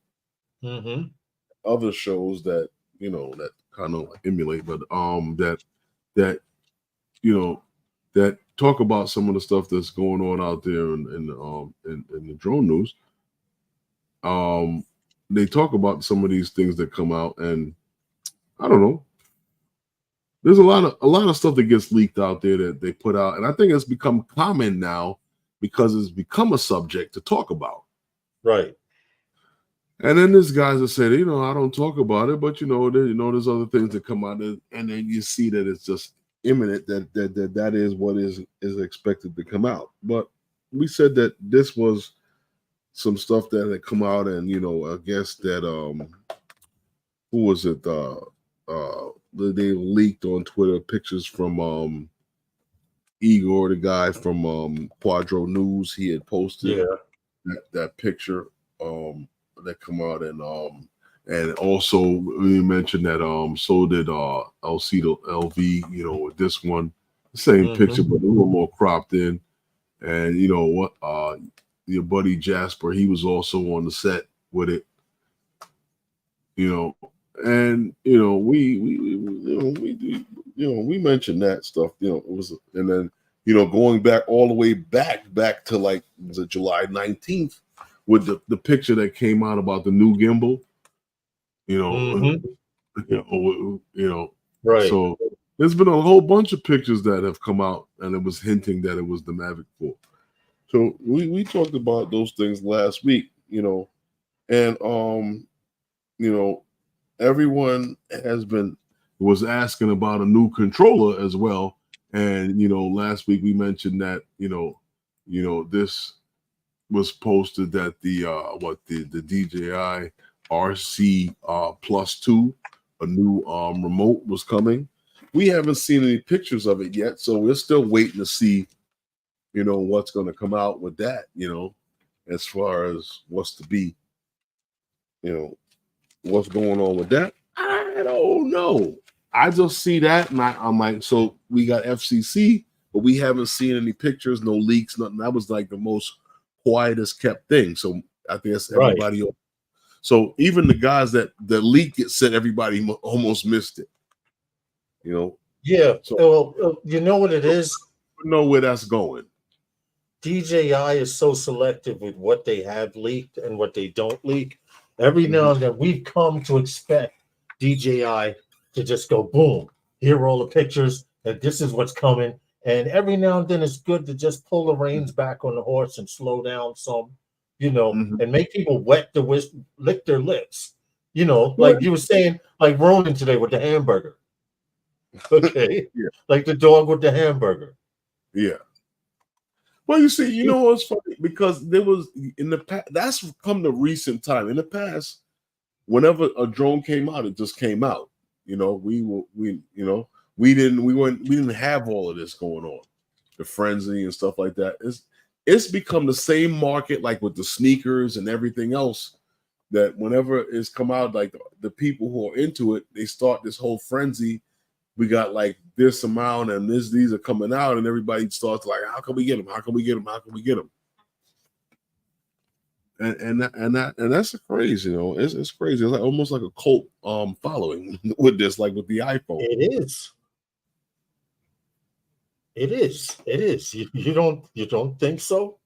Speaker 1: other shows that that kind of emulate, but that talk about some of the stuff that's going on out there in the drone news. They talk about some of these things that come out, and I don't know. There's a lot of stuff that gets leaked out there that they put out, and I think it's become common now because it's become a subject to talk about.
Speaker 2: Right.
Speaker 1: And then there's guys that say, I don't talk about it, but there's other things that come out, and then you see that it's just imminent that is what is expected to come out. But we said that this was some stuff that had come out, and I guess that who was it? They leaked on Twitter pictures from Igor, the guy from Quadro News. He had posted that picture that come out, and also we mentioned that so did OsitaLV, with this one, the same picture but a little more cropped in. And your buddy Jasper, he was also on the set with it, and we mentioned that stuff, it was, and then going back all the way back to like the July 19th with the picture that came out about the new gimbal,
Speaker 2: right.
Speaker 1: So there's been a whole bunch of pictures that have come out, and it was hinting that it was the Mavic 4. So we talked about those things last week, and everyone was asking about a new controller as well. And last week we mentioned that this was posted that the DJI RC +2, a new remote, was coming. We haven't seen any pictures of it yet, so we're still waiting to see what's going to come out with that, as far as what's to be, what's going on with that. I don't know. I just see that, and I'm like, so we got FCC, but we haven't seen any pictures, no leaks, nothing. That was like the most quietest kept thing. So I think that's everybody. Right. So even the guys that leaked it said everybody almost missed it.
Speaker 2: Yeah.
Speaker 1: So,
Speaker 2: well, you know what it is?
Speaker 1: Know where that's going.
Speaker 2: DJI is so selective with what they have leaked and what they don't leak. Every now and then we've come to expect DJI to just go boom, here are all the pictures, and this is what's coming. And every now and then it's good to just pull the reins back on the horse and slow down some, and make people lick their lips. Like you were saying, like Ronan today with the hamburger. Okay.
Speaker 1: Yeah.
Speaker 2: Like the dog with the hamburger.
Speaker 1: Yeah. Well, you see, what's funny, because there was in the past, that's come to recent time. In the past, whenever a drone came out, it just came out. We didn't have all of this going on, the frenzy and stuff like that. It's become the same market, like with the sneakers and everything else, that whenever it's come out, like the people who are into it, they start this whole frenzy. We got like this amount, and these are coming out, and everybody starts like, how can we get them? How can we get them? How can we get them? And that's crazy, It's crazy. It's like almost like a cult following with this, like with the iPhone.
Speaker 2: It is. It is. You don't think so?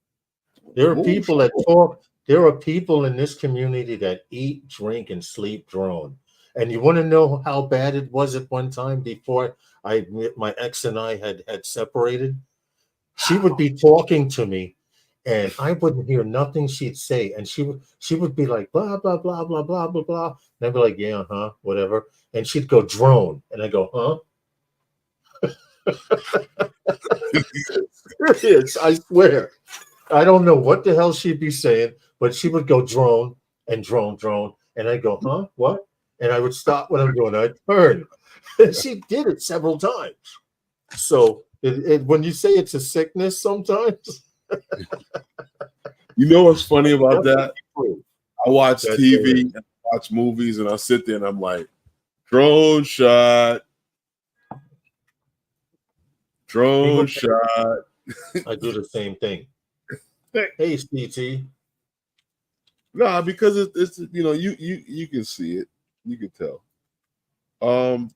Speaker 2: There are people that talk. There are people in this community that eat, drink, and sleep drone. And you want to know how bad it was at one time before my ex and I had separated? She would be talking to me, and I wouldn't hear nothing she'd say, and she would be like blah blah blah blah blah blah blah, and I'd be like, yeah, huh, whatever, and she'd go drone, and I go, huh? Serious, I swear. I don't know what the hell she'd be saying, but she would go drone and drone, and I go, huh, what? And I would stop what I'm doing. I'd turn, and she did it several times. So when you say it's a sickness, sometimes.
Speaker 1: You know what's funny about that? I watch
Speaker 2: That's
Speaker 1: TV and watch movies, and I sit there and I'm like, drone shot. Drone shot.
Speaker 2: I do the same thing. Hey, CT.
Speaker 1: Nah, because it's you can see it, you can tell.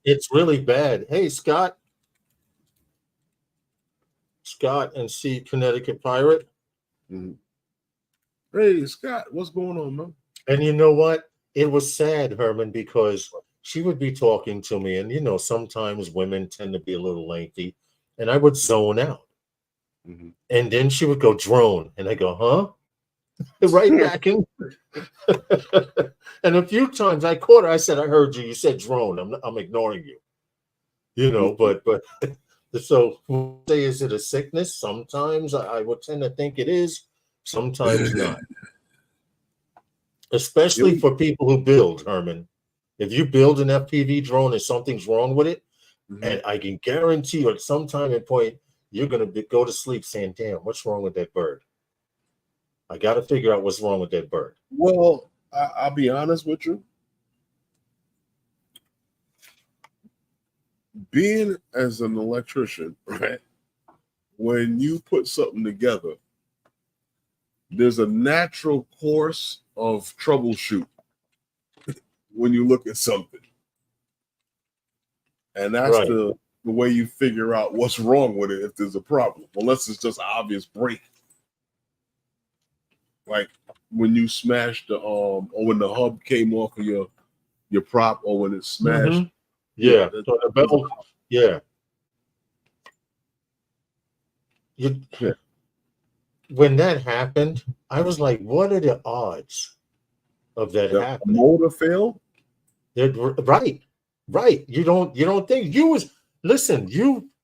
Speaker 2: It's really bad. Hey, Scott and C Connecticut Pirate.
Speaker 1: Hey, Scott, what's going on, man?
Speaker 2: And you know what? It was sad, Herman, because she would be talking to me, and sometimes women tend to be a little lengthy, and I would zone out. And then she would go drone, and I go, huh? Right back in. And a few times I caught her. I said, I heard you. You said drone. I'm ignoring you. But so say, is it a sickness? Sometimes I would tend to think it is. Sometimes not. Especially for people who build, Herman. If you build an FPV drone and something's wrong with it, and I can guarantee you at some time and point, you're going to go to sleep saying, damn, what's wrong with that bird? I got to figure out what's wrong with that bird.
Speaker 1: Well, I'll be honest with you. Being as an electrician, right? When you put something together, there's a natural course of troubleshoot when you look at something. And that's
Speaker 2: Right.
Speaker 1: the way you figure out what's wrong with it if there's a problem, unless it's just an obvious break. Like when you smashed the or when the hub came off of your prop, or when it smashed.
Speaker 2: Yeah. So the bell, yeah. When that happened, I was like, what are the odds of that happening?
Speaker 1: The motor failed?
Speaker 2: Right. You don't think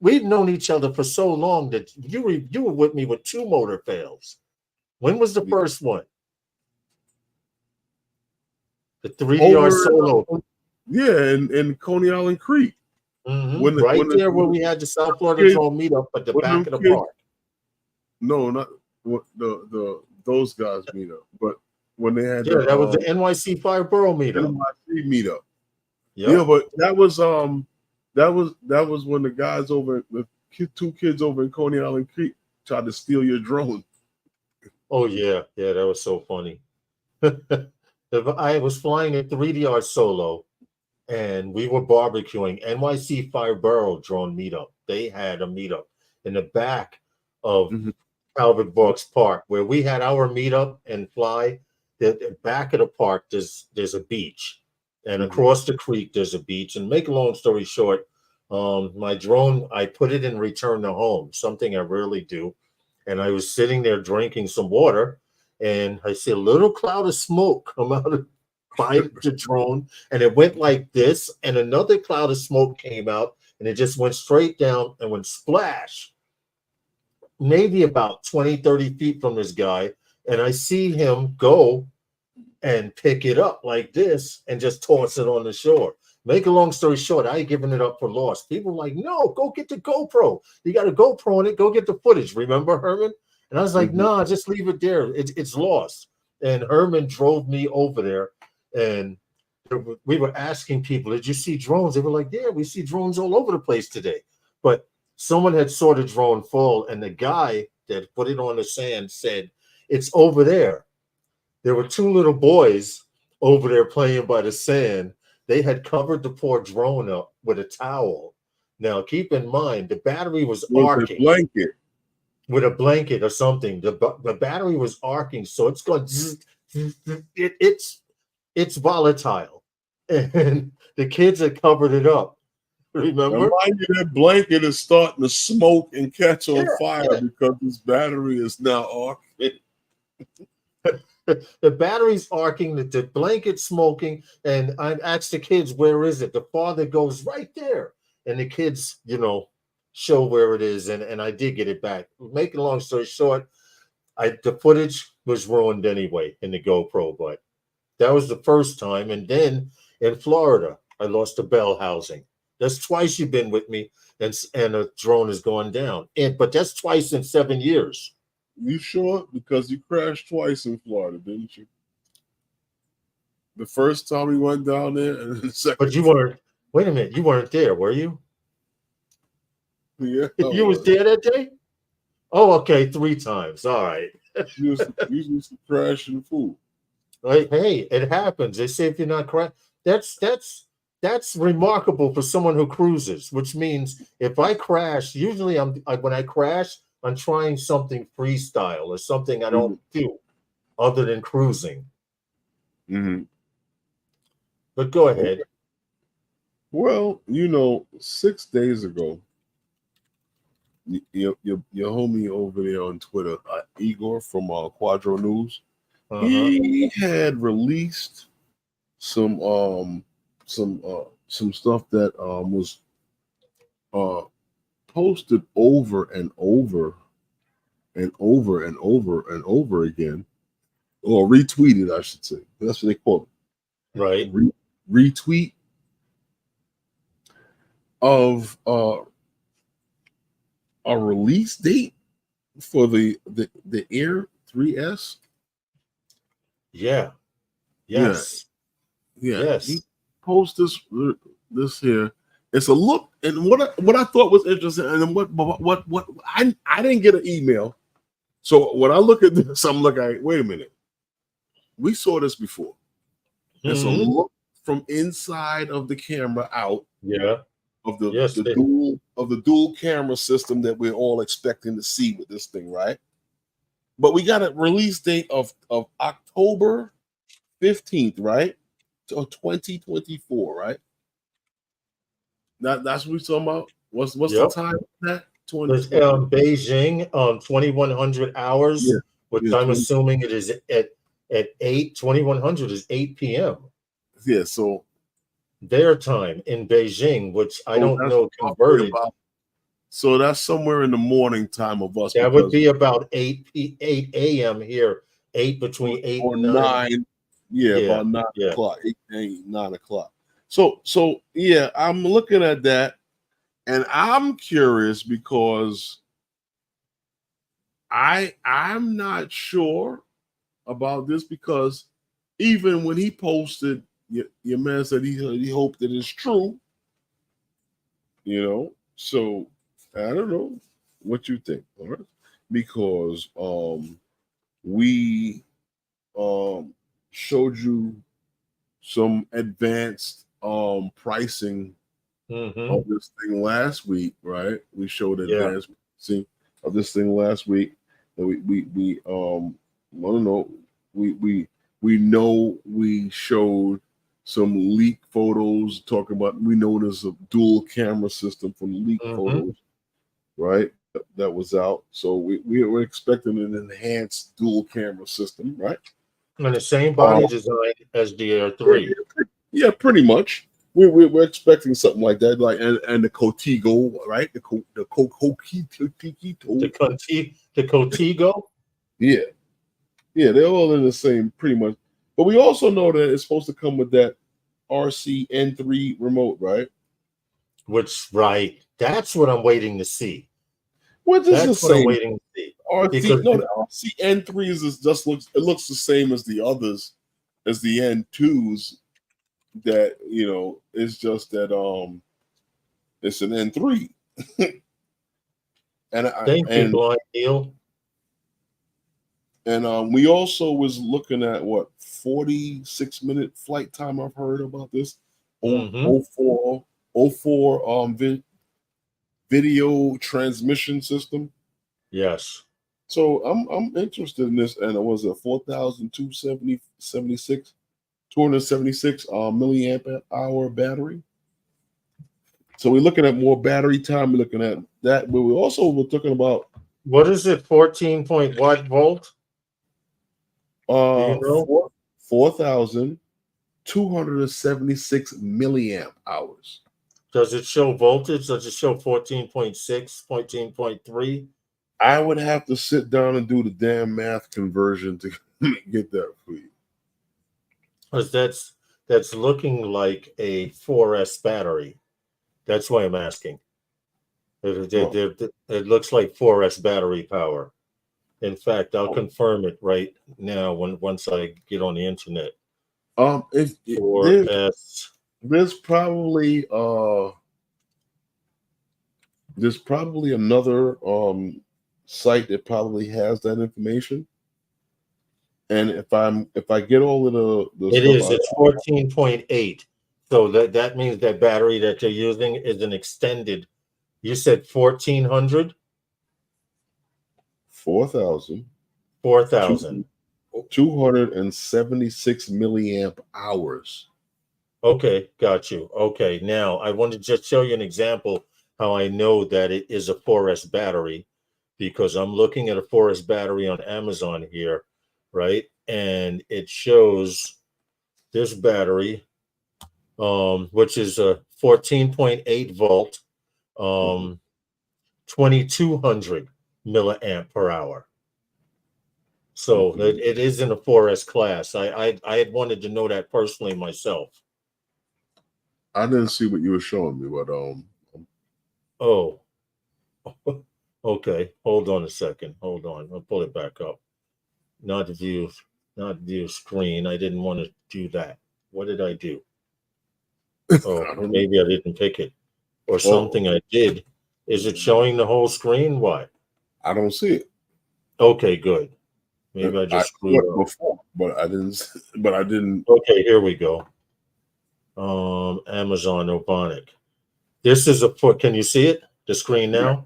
Speaker 2: we've known each other for so long that you were with me with 2 motor fails. When was the first one? The 3DR solo.
Speaker 1: Yeah, in Coney Island Creek.
Speaker 2: When where we had the South Florida drone meetup at the back of the park.
Speaker 1: No, not those guys meetup, but when they had
Speaker 2: that was the NYC Fireborough meetup.
Speaker 1: NYC meetup.
Speaker 2: Yep.
Speaker 1: Yeah, but that was when the guys the 2 kids over in Coney Island Creek tried to steal your drone.
Speaker 2: Oh yeah, that was so funny. I was flying a 3DR solo, and we were barbecuing. NYC Fireborough drone meetup. They had a meetup in the back of Albert Brooks Park, where we had our meetup and fly. The back of the park, there's a beach, and across the creek there's a beach. And make a long story short, my drone, I put it in return to home, something I rarely do. And I was sitting there drinking some water, and I see a little cloud of smoke come out of the drone, and it went like this, and another cloud of smoke came out, and it just went straight down and went splash, maybe about 20, 30 feet from this guy. And I see him go and pick it up like this and just toss it on the shore. Make a long story short, I ain't giving it up for lost. People were like, no, go get the GoPro. You got a GoPro on it. Go get the footage. Remember, Herman? And I was like, nah, just leave it there. It's lost. And Herman drove me over there, and we were asking people, did you see drones? They were like, yeah, we see drones all over the place today. But someone had saw the drone fall, and the guy that put it on the sand said, it's over there. There were 2 little boys over there playing by the sand. They had covered the poor drone up with a towel. Now, keep in mind, the battery was arcing. With a blanket or something. The battery was arcing, so it's going. It's volatile, and the kids had covered it up. Remember?
Speaker 1: And mind you, that blanket is starting to smoke and catch on
Speaker 2: Yeah,
Speaker 1: fire
Speaker 2: yeah.
Speaker 1: because this battery is now arcing.
Speaker 2: The battery's arcing, the blanket smoking, and I asked the kids, where is it? The father goes, right there. And the kids, show where it is, and I did get it back. Making a long story short, the footage was ruined anyway in the GoPro, but that was the first time. And then in Florida, I lost a bell housing. That's twice you've been with me, and a drone has gone down. But that's twice in 7 years.
Speaker 1: You sure? Because you crashed twice in Florida, didn't you? The first time we went down there, and the second.
Speaker 2: But you weren't. Wait a minute, you weren't there, were you?
Speaker 1: Yeah,
Speaker 2: You was there that day? Oh, okay, 3 times. All right.
Speaker 1: You used to crash and fool.
Speaker 2: Hey, it happens. They say if you're not correct, that's remarkable for someone who cruises. Which means if I crash, usually when I crash, I'm trying something freestyle or something I don't do other than cruising.
Speaker 1: Mm-hmm.
Speaker 2: But go ahead.
Speaker 1: Well, 6 days ago, your homie over there on Twitter, Igor from Quadro News, he had released some stuff that was posted over and over and over and over and over again, or retweeted, I should say. That's what they call it.
Speaker 2: Right.
Speaker 1: Retweet of a release date for the Air 3S.
Speaker 2: Yeah. Yes.
Speaker 1: Yeah.
Speaker 2: Yes.
Speaker 1: He posted this here. It's a look, and what I thought was interesting, and what I didn't get an email. So when I look at this, I'm looking, wait a minute. We saw this before. It's a look from inside of the camera out.
Speaker 2: Yeah.
Speaker 1: Of the dual camera system that we're all expecting to see with this thing, right? But we got a release date of October 15th, right? To 2024, right? That's what we're talking about. What's the time of that?
Speaker 2: Beijing, 2100 hours, which I'm assuming it is at 2100 is 8 p.m.
Speaker 1: Yeah, so
Speaker 2: their time in Beijing, which I don't know converted.
Speaker 1: So that's somewhere in the morning time of us.
Speaker 2: That would be about 8 a.m. here, between 8 and 9.
Speaker 1: Yeah, about 9 o'clock, 9 o'clock. So yeah, I'm looking at that, and I'm curious because I'm not sure about this, because even when he posted, your man said he hoped that it's true. So I don't know what you think, all right? Because we showed you some advanced pricing of this thing last week, right? We showed advanced pricing of this thing last week, and we showed some leak photos talking about, we know there's a dual camera system from leak photos, right? That was out. So we were expecting an enhanced dual camera system, right?
Speaker 2: And the same body design as the Air 3.
Speaker 1: Yeah, pretty much. We're expecting something like that, like and the Contigo, right? The
Speaker 2: Contigo.
Speaker 1: Yeah, they're all in the same, pretty much. But we also know that it's supposed to come with that RCN3 remote, right?
Speaker 2: That's what I'm waiting to see.
Speaker 1: Which is the same.
Speaker 2: I'm waiting to see.
Speaker 1: The RCN3 looks the same as the others, as the N2s. That it's just that it's an N3.
Speaker 2: Thank you, Blind Deal.
Speaker 1: And we also was looking at 46-minute flight time. I've heard about this. 04 video transmission system.
Speaker 2: Yes.
Speaker 1: So I'm interested in this, and it was a 4,276 276 milliamp hour battery. So we're looking at more battery time. We're looking at that, but we're talking about
Speaker 2: What is it? 14 point what volt? Do you know?
Speaker 1: 4,276 milliamp hours.
Speaker 2: Does it show voltage? Does it show 14.6, 14.3?
Speaker 1: I would have to sit down and do the damn math conversion to get that for you.
Speaker 2: Because that's looking like a 4S battery. That's why I'm asking. It looks like 4S battery power. In fact, I'll confirm it right now once I get on the internet.
Speaker 1: If
Speaker 2: 4S.
Speaker 1: there's probably another site that probably has that information. And if I get all of the
Speaker 2: It's 14.8. So that means that battery that they're using is an extended. You said 1,400?
Speaker 1: 4,000.
Speaker 2: 4,000.
Speaker 1: 276 milliamp hours.
Speaker 2: Okay, got you. Okay, now I want to just show you an example how I know that it is a 4S battery, because I'm looking at a 4S battery on Amazon here, right? And it shows this battery, which is a 14.8 volt, 2,200 milliamp per hour. So it is in a 4S class. I had wanted to know that personally myself.
Speaker 1: I didn't see what you were showing me, but
Speaker 2: Oh, okay. Hold on a second. Hold on. I'll pull it back up. Not view screen. I didn't want to do that. What did I do? Oh, maybe I didn't pick it, or something I did. Is it showing the whole screen? What?
Speaker 1: I don't see it.
Speaker 2: Okay, good. Maybe I just screwed up
Speaker 1: before, but I didn't.
Speaker 2: Okay, here we go. Amazon Obonic. This is can you see it? The screen now? Yeah.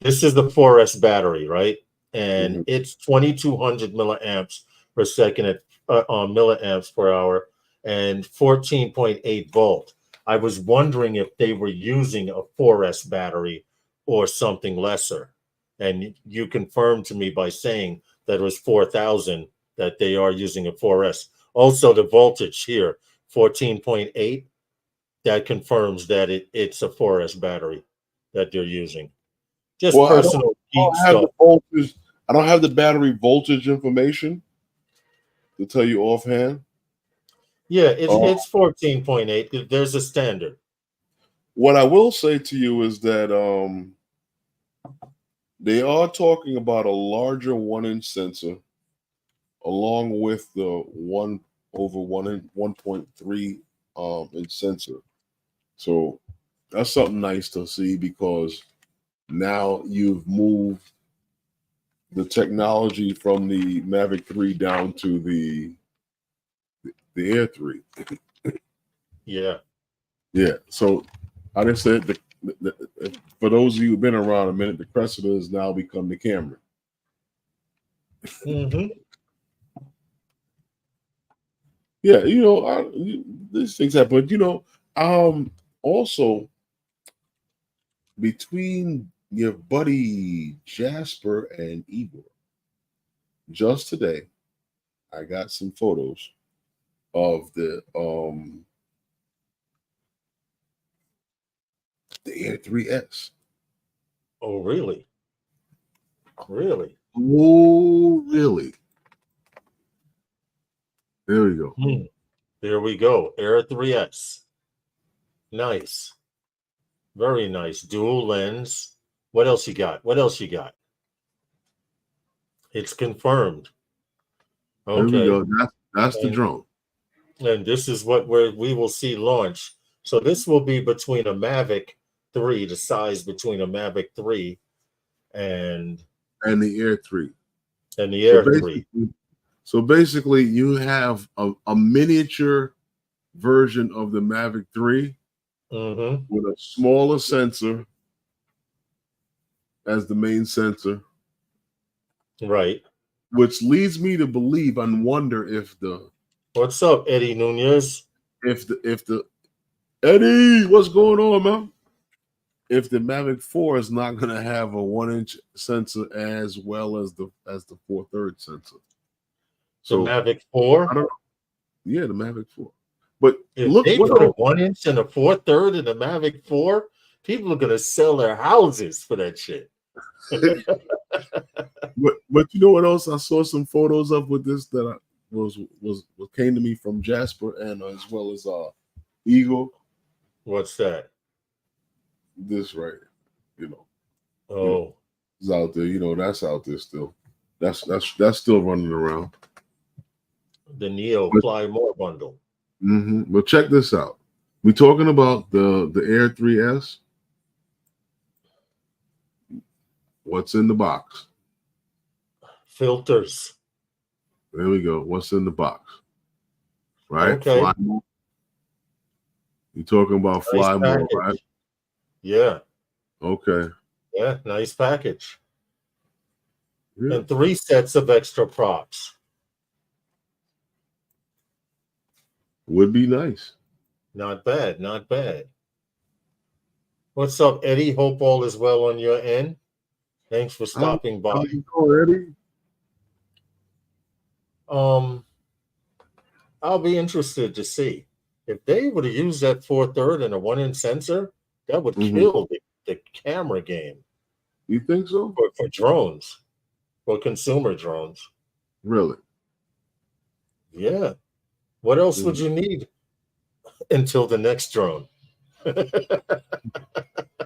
Speaker 2: This is the 4S battery, right? And it's 2,200 milliamps per second at milliamps per hour and 14.8 volt. I was wondering if they were using a 4S battery or something lesser. And you confirmed to me by saying that it was 4,000 that they are using a 4S. Also, the voltage here, 14.8, that confirms that it's a 4S battery that they're using. Just personal stuff.
Speaker 1: I don't have the battery voltage information to tell you offhand.
Speaker 2: Yeah, it's 14.8. There's a standard.
Speaker 1: What I will say to you is that they are talking about a larger 1-inch sensor along with the 1.3 inch sensor. So that's something nice to see, because now you've moved the technology from the Mavic 3 down to the Air 3.
Speaker 2: Yeah.
Speaker 1: Yeah. So I just said, for those of you who've been around a minute, the Cressida has now become the Camry. Yeah, these things happen. But also between your buddy Jasper and Igor, just today, I got some photos of the Air 3S.
Speaker 2: Oh, really? Really?
Speaker 1: Oh, really? There we go.
Speaker 2: There we go. Air 3S. Nice. Very nice. Dual lens. What else you got? It's confirmed. Okay.
Speaker 1: There we go. That's the drone.
Speaker 2: And this is what we will see launch. So this will be between a Mavic 3, the size between a Mavic 3 and
Speaker 1: the Air 3.
Speaker 2: And the Air 3.
Speaker 1: So basically, you have a miniature version of the Mavic 3 with a smaller sensor as the main sensor.
Speaker 2: Right.
Speaker 1: Which leads me to believe and wonder if the
Speaker 2: What's up, Eddie Nunez?
Speaker 1: If the Eddie, what's going on, man? If the Mavic 4 is not going to have a 1-inch sensor as well as the 4/3 sensor,
Speaker 2: The Mavic 4.
Speaker 1: I don't. Yeah, the Mavic 4. But
Speaker 2: If
Speaker 1: look,
Speaker 2: they
Speaker 1: what
Speaker 2: put a 1-inch and a 4/3 in the Mavic 4, people are gonna sell their houses for that shit.
Speaker 1: but you know what else? I saw some photos of with this that was came to me from Jasper and as well as Igor.
Speaker 2: What's that?
Speaker 1: This right, you know.
Speaker 2: Oh,
Speaker 1: Is out there. You know, that's out there still. That's still running around.
Speaker 2: the Neo Fly More bundle.
Speaker 1: But check this out. We're talking about the Air 3S. What's in the box?
Speaker 2: Filters.
Speaker 1: There we go. What's in the box? Right?
Speaker 2: Okay.
Speaker 1: Fly more. You're talking about fly more,
Speaker 2: package.
Speaker 1: right?
Speaker 2: Yeah.
Speaker 1: Okay.
Speaker 2: Yeah. Nice package.
Speaker 1: Yeah.
Speaker 2: And 3 sets of extra props.
Speaker 1: Would be nice.
Speaker 2: Not bad. Not bad. What's up, Eddie? Hope all is well on your end. Thanks for stopping by.
Speaker 1: How you doing, Eddie?
Speaker 2: I'll be interested to see if they were to use that 4/3 and a 1-inch sensor. That would kill the camera game.
Speaker 1: You think so?
Speaker 2: For drones, for consumer drones.
Speaker 1: Really?
Speaker 2: Yeah. What else would you need until the next drone?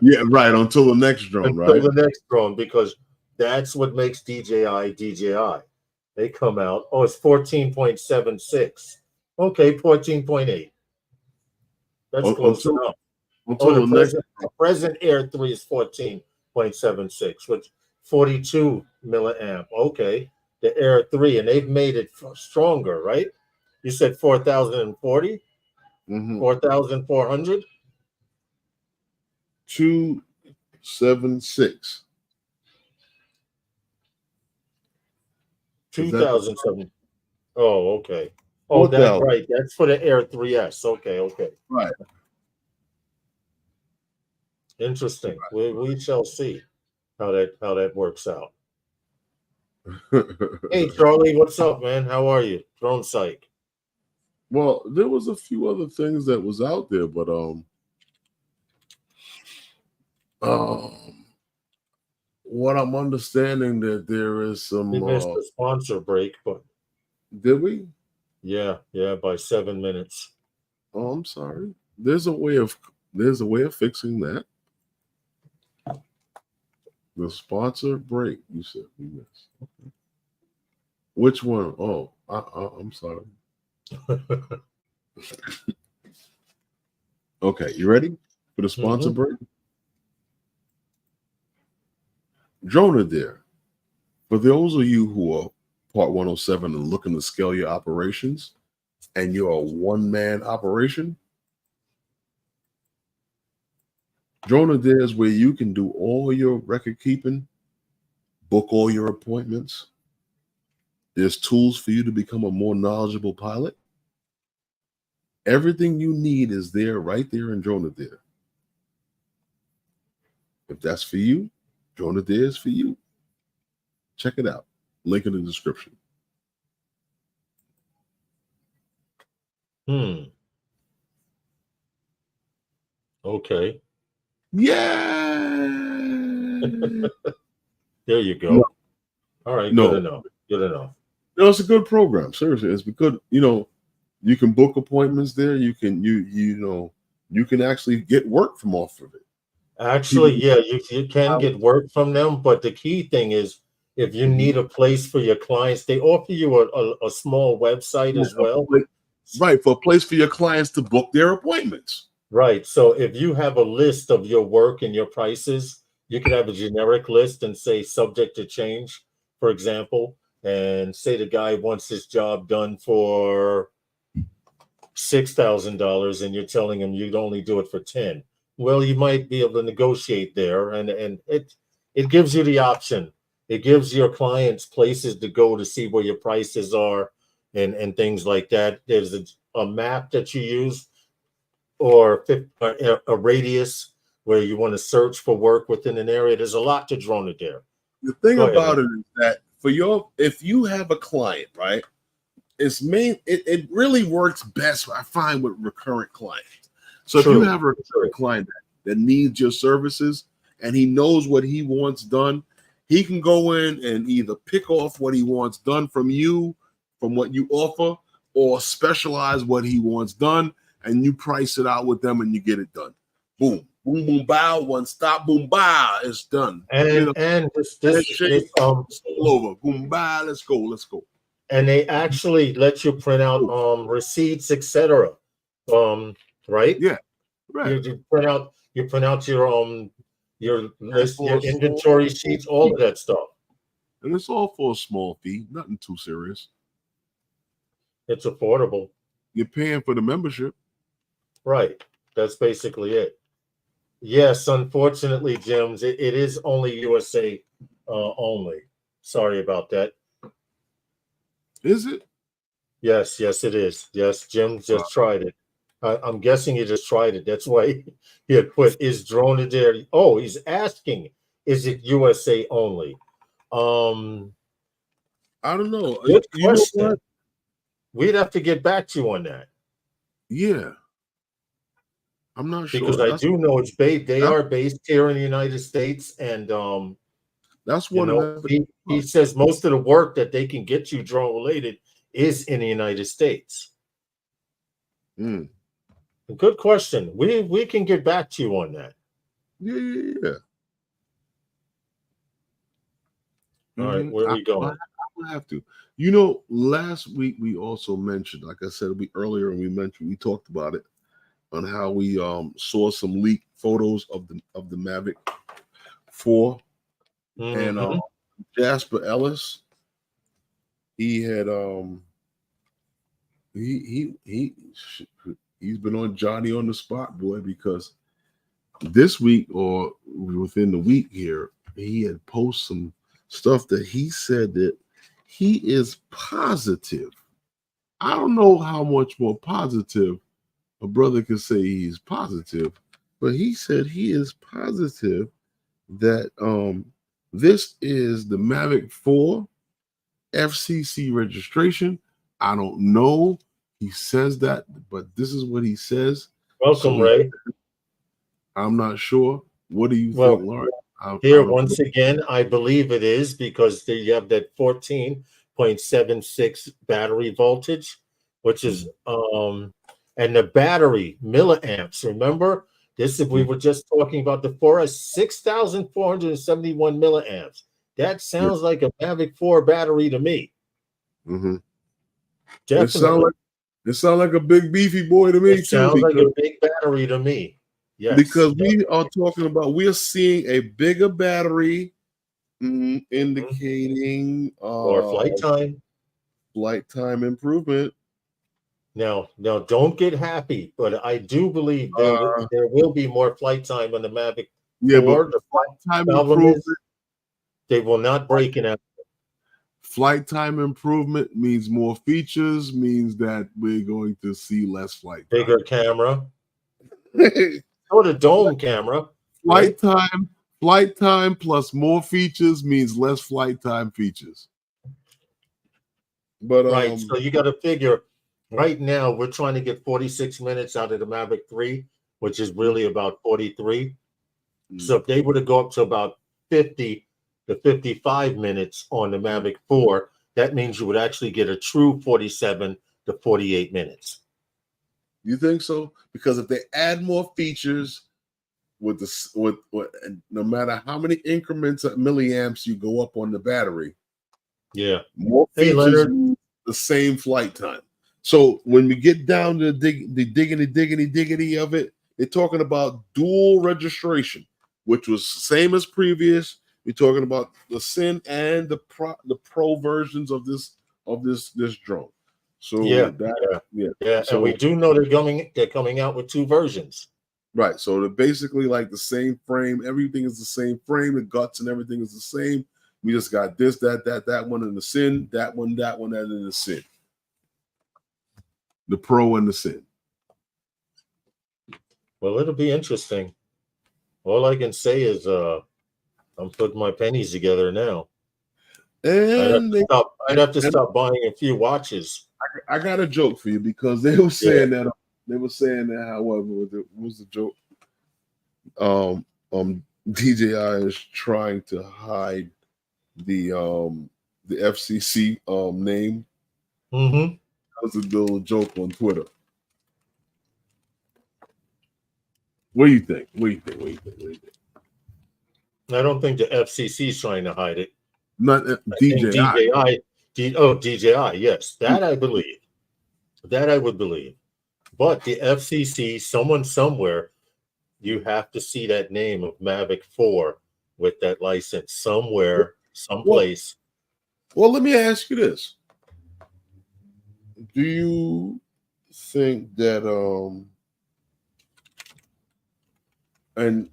Speaker 1: Yeah, right. Until the next drone, right?
Speaker 2: Until the next drone, because that's what makes DJI DJI. They come out. Oh, it's 14.76. Okay, 14.8. That's close enough.
Speaker 1: Until
Speaker 2: The present Air 3 is 14.76 with 42 milliamp. Okay, the Air 3, and they've made it stronger, right? You said 4,040? 4,400?
Speaker 1: 276.
Speaker 2: 2,007. Oh, okay. Oh, that's right. That's for the Air 3S. Okay.
Speaker 1: Right.
Speaker 2: Interesting. We shall see how that works out. Hey, Charlie, what's up, man? How are you? Drone Psych.
Speaker 1: Well, there was a few other things that was out there, but what I'm understanding that there is some.
Speaker 2: We missed the sponsor break, but
Speaker 1: did we?
Speaker 2: Yeah, by 7 minutes.
Speaker 1: Oh, I'm sorry. There's a way of fixing that. The sponsor break. You said we missed. Okay. Which one? Oh, I'm sorry. Okay, you ready for the sponsor break? Drone there. For those of you who are Part 107 and looking to scale your operations, and you're a one-man operation, Drone there is where you can do all your record keeping, book all your appointments. There's tools for you to become a more knowledgeable pilot. Everything you need is there, right there in Drone there. If that's for you, Drone there is for you. Check it out. Link in the description.
Speaker 2: Okay.
Speaker 1: Yeah.
Speaker 2: There you go.
Speaker 1: No.
Speaker 2: All right.
Speaker 1: No.
Speaker 2: Good enough.
Speaker 1: No, it's a good program. Seriously, it's good. You know, you can book appointments there. You can you can actually get work from off of it.
Speaker 2: Actually, yeah, you can get work from them, but the key thing is if you need a place for your clients, they offer you a small website as well.
Speaker 1: Right, for a place for your clients to book their appointments.
Speaker 2: Right. So if you have a list of your work and your prices, you can have a generic list and say subject to change, for example, and say the guy wants his job done for $6,000 and you're telling him you'd only do it for 10. Well, you might be able to negotiate there, and it gives you the option. It gives your clients places to go to see where your prices are and things like that. There's a map that you use, or a radius where you want to search for work within an area. There's a lot to Drone-A-Dare.
Speaker 1: The thing
Speaker 2: Go ahead,
Speaker 1: about it is that if you have a client, right, it really works best, I find, with recurrent clients. So if you have a recurrent client that needs your services and he knows what he wants done, he can go in and either pick off what he wants done from you, from what you offer, or specialize what he wants done, and you price it out with them and you get it done. Boom, boom, boom, bow, one stop, boom, bow, it's done.
Speaker 2: And
Speaker 1: it's all over. Boom, bow, let's go.
Speaker 2: And they actually let you print out receipts, etc. Right?
Speaker 1: Yeah, right.
Speaker 2: You print out your list, your inventory sheets, all of that stuff.
Speaker 1: And it's all for a small fee, nothing too serious.
Speaker 2: It's affordable.
Speaker 1: You're paying for the membership.
Speaker 2: Right. That's basically it. Yes, unfortunately, Jims, it is only USA only. Sorry about that.
Speaker 1: Is it?
Speaker 2: Yes, it is. Yes, Jim just tried it. I'm guessing he just tried it. That's why he had put is Drone-A-Dare. Oh, he's asking, is it USA only?
Speaker 1: I don't know.
Speaker 2: Good question. We'd have to get back to you on that.
Speaker 1: Yeah. I'm not sure.
Speaker 2: Because I do know they are based here in the United States, and
Speaker 1: that's one of them.
Speaker 2: He says most of the work that they can get you drone related is in the United States. Good question. We can get back to you on that.
Speaker 1: Yeah.
Speaker 2: All right, where are we going?
Speaker 1: I have to. Last week we also mentioned, like I said earlier, and we talked about it on how we saw some leaked photos of the Mavic 4 and Jasper Ellis. He had he's been on Johnny on the spot, boy, because this week or within the week here, he had posted some stuff that he said that he is positive. I don't know how much more positive a brother can say he's positive, but he said he is positive that this is the Mavic 4 FCC registration. I don't know. He says that, but this is what he says.
Speaker 2: Welcome, Ray.
Speaker 1: I'm not sure. What do you think, Lauren?
Speaker 2: Once again, I believe it is because you have that 14.76 battery voltage, which is and the battery milliamps. Remember, we were just talking about the 4S 6,471 milliamps. That sounds like a Mavic 4 battery to me.
Speaker 1: Definitely. It sounds like a big beefy boy to me.
Speaker 2: It sounds like a big battery to me. Yes,
Speaker 1: because we are seeing a bigger battery, indicating
Speaker 2: more flight time
Speaker 1: improvement.
Speaker 2: Now, don't get happy, but I do believe there will be more flight time on the Mavic 4.
Speaker 1: But the flight time improvement,
Speaker 2: they will not break in.
Speaker 1: Flight time improvement means more features, means that we're going to see less flight time.
Speaker 2: Bigger camera. Or the dome camera.
Speaker 1: Flight time plus more features means less flight time features. But
Speaker 2: right, so you got to figure. Right now, we're trying to get 46 minutes out of the Mavic 3, which is really about 43. So if they were to go up to about 50 to 55 minutes on the Mavic 4, that means you would actually get a true 47 to 48 minutes.
Speaker 1: You think so? Because if they add more features with no matter how many increments of milliamps you go up on the battery, more features, the same flight time. So when we get down to the diggity of it, they're talking about dual registration, which was same as previous. We're talking about the SIN and the pro versions of this drone. So
Speaker 2: So and we do know they're coming out with 2 versions.
Speaker 1: Right. So they're basically like the same frame. Everything is the same frame. The guts and everything is the same. We just got this, that one in the SIN, that one, and in the SIN. the Pro and the Sin.
Speaker 2: Well, it'll be interesting. All I can say is I'm putting my pennies together now.
Speaker 1: And
Speaker 2: I'd have to stop buying a few watches.
Speaker 1: I got a joke for you because they were saying that. They were saying that. However, what was the joke? DJI is trying to hide the FCC name.
Speaker 2: Mm-hmm.
Speaker 1: That was a little joke on Twitter. What do you think?
Speaker 2: I don't think the FCC is trying to hide it.
Speaker 1: Not DJI.
Speaker 2: DJI. Yes, that I believe. That I would believe. But the FCC, someone somewhere, you have to see that name of Mavic 4 with that license somewhere, someplace.
Speaker 1: Well, let me ask you this. Do you think that I'm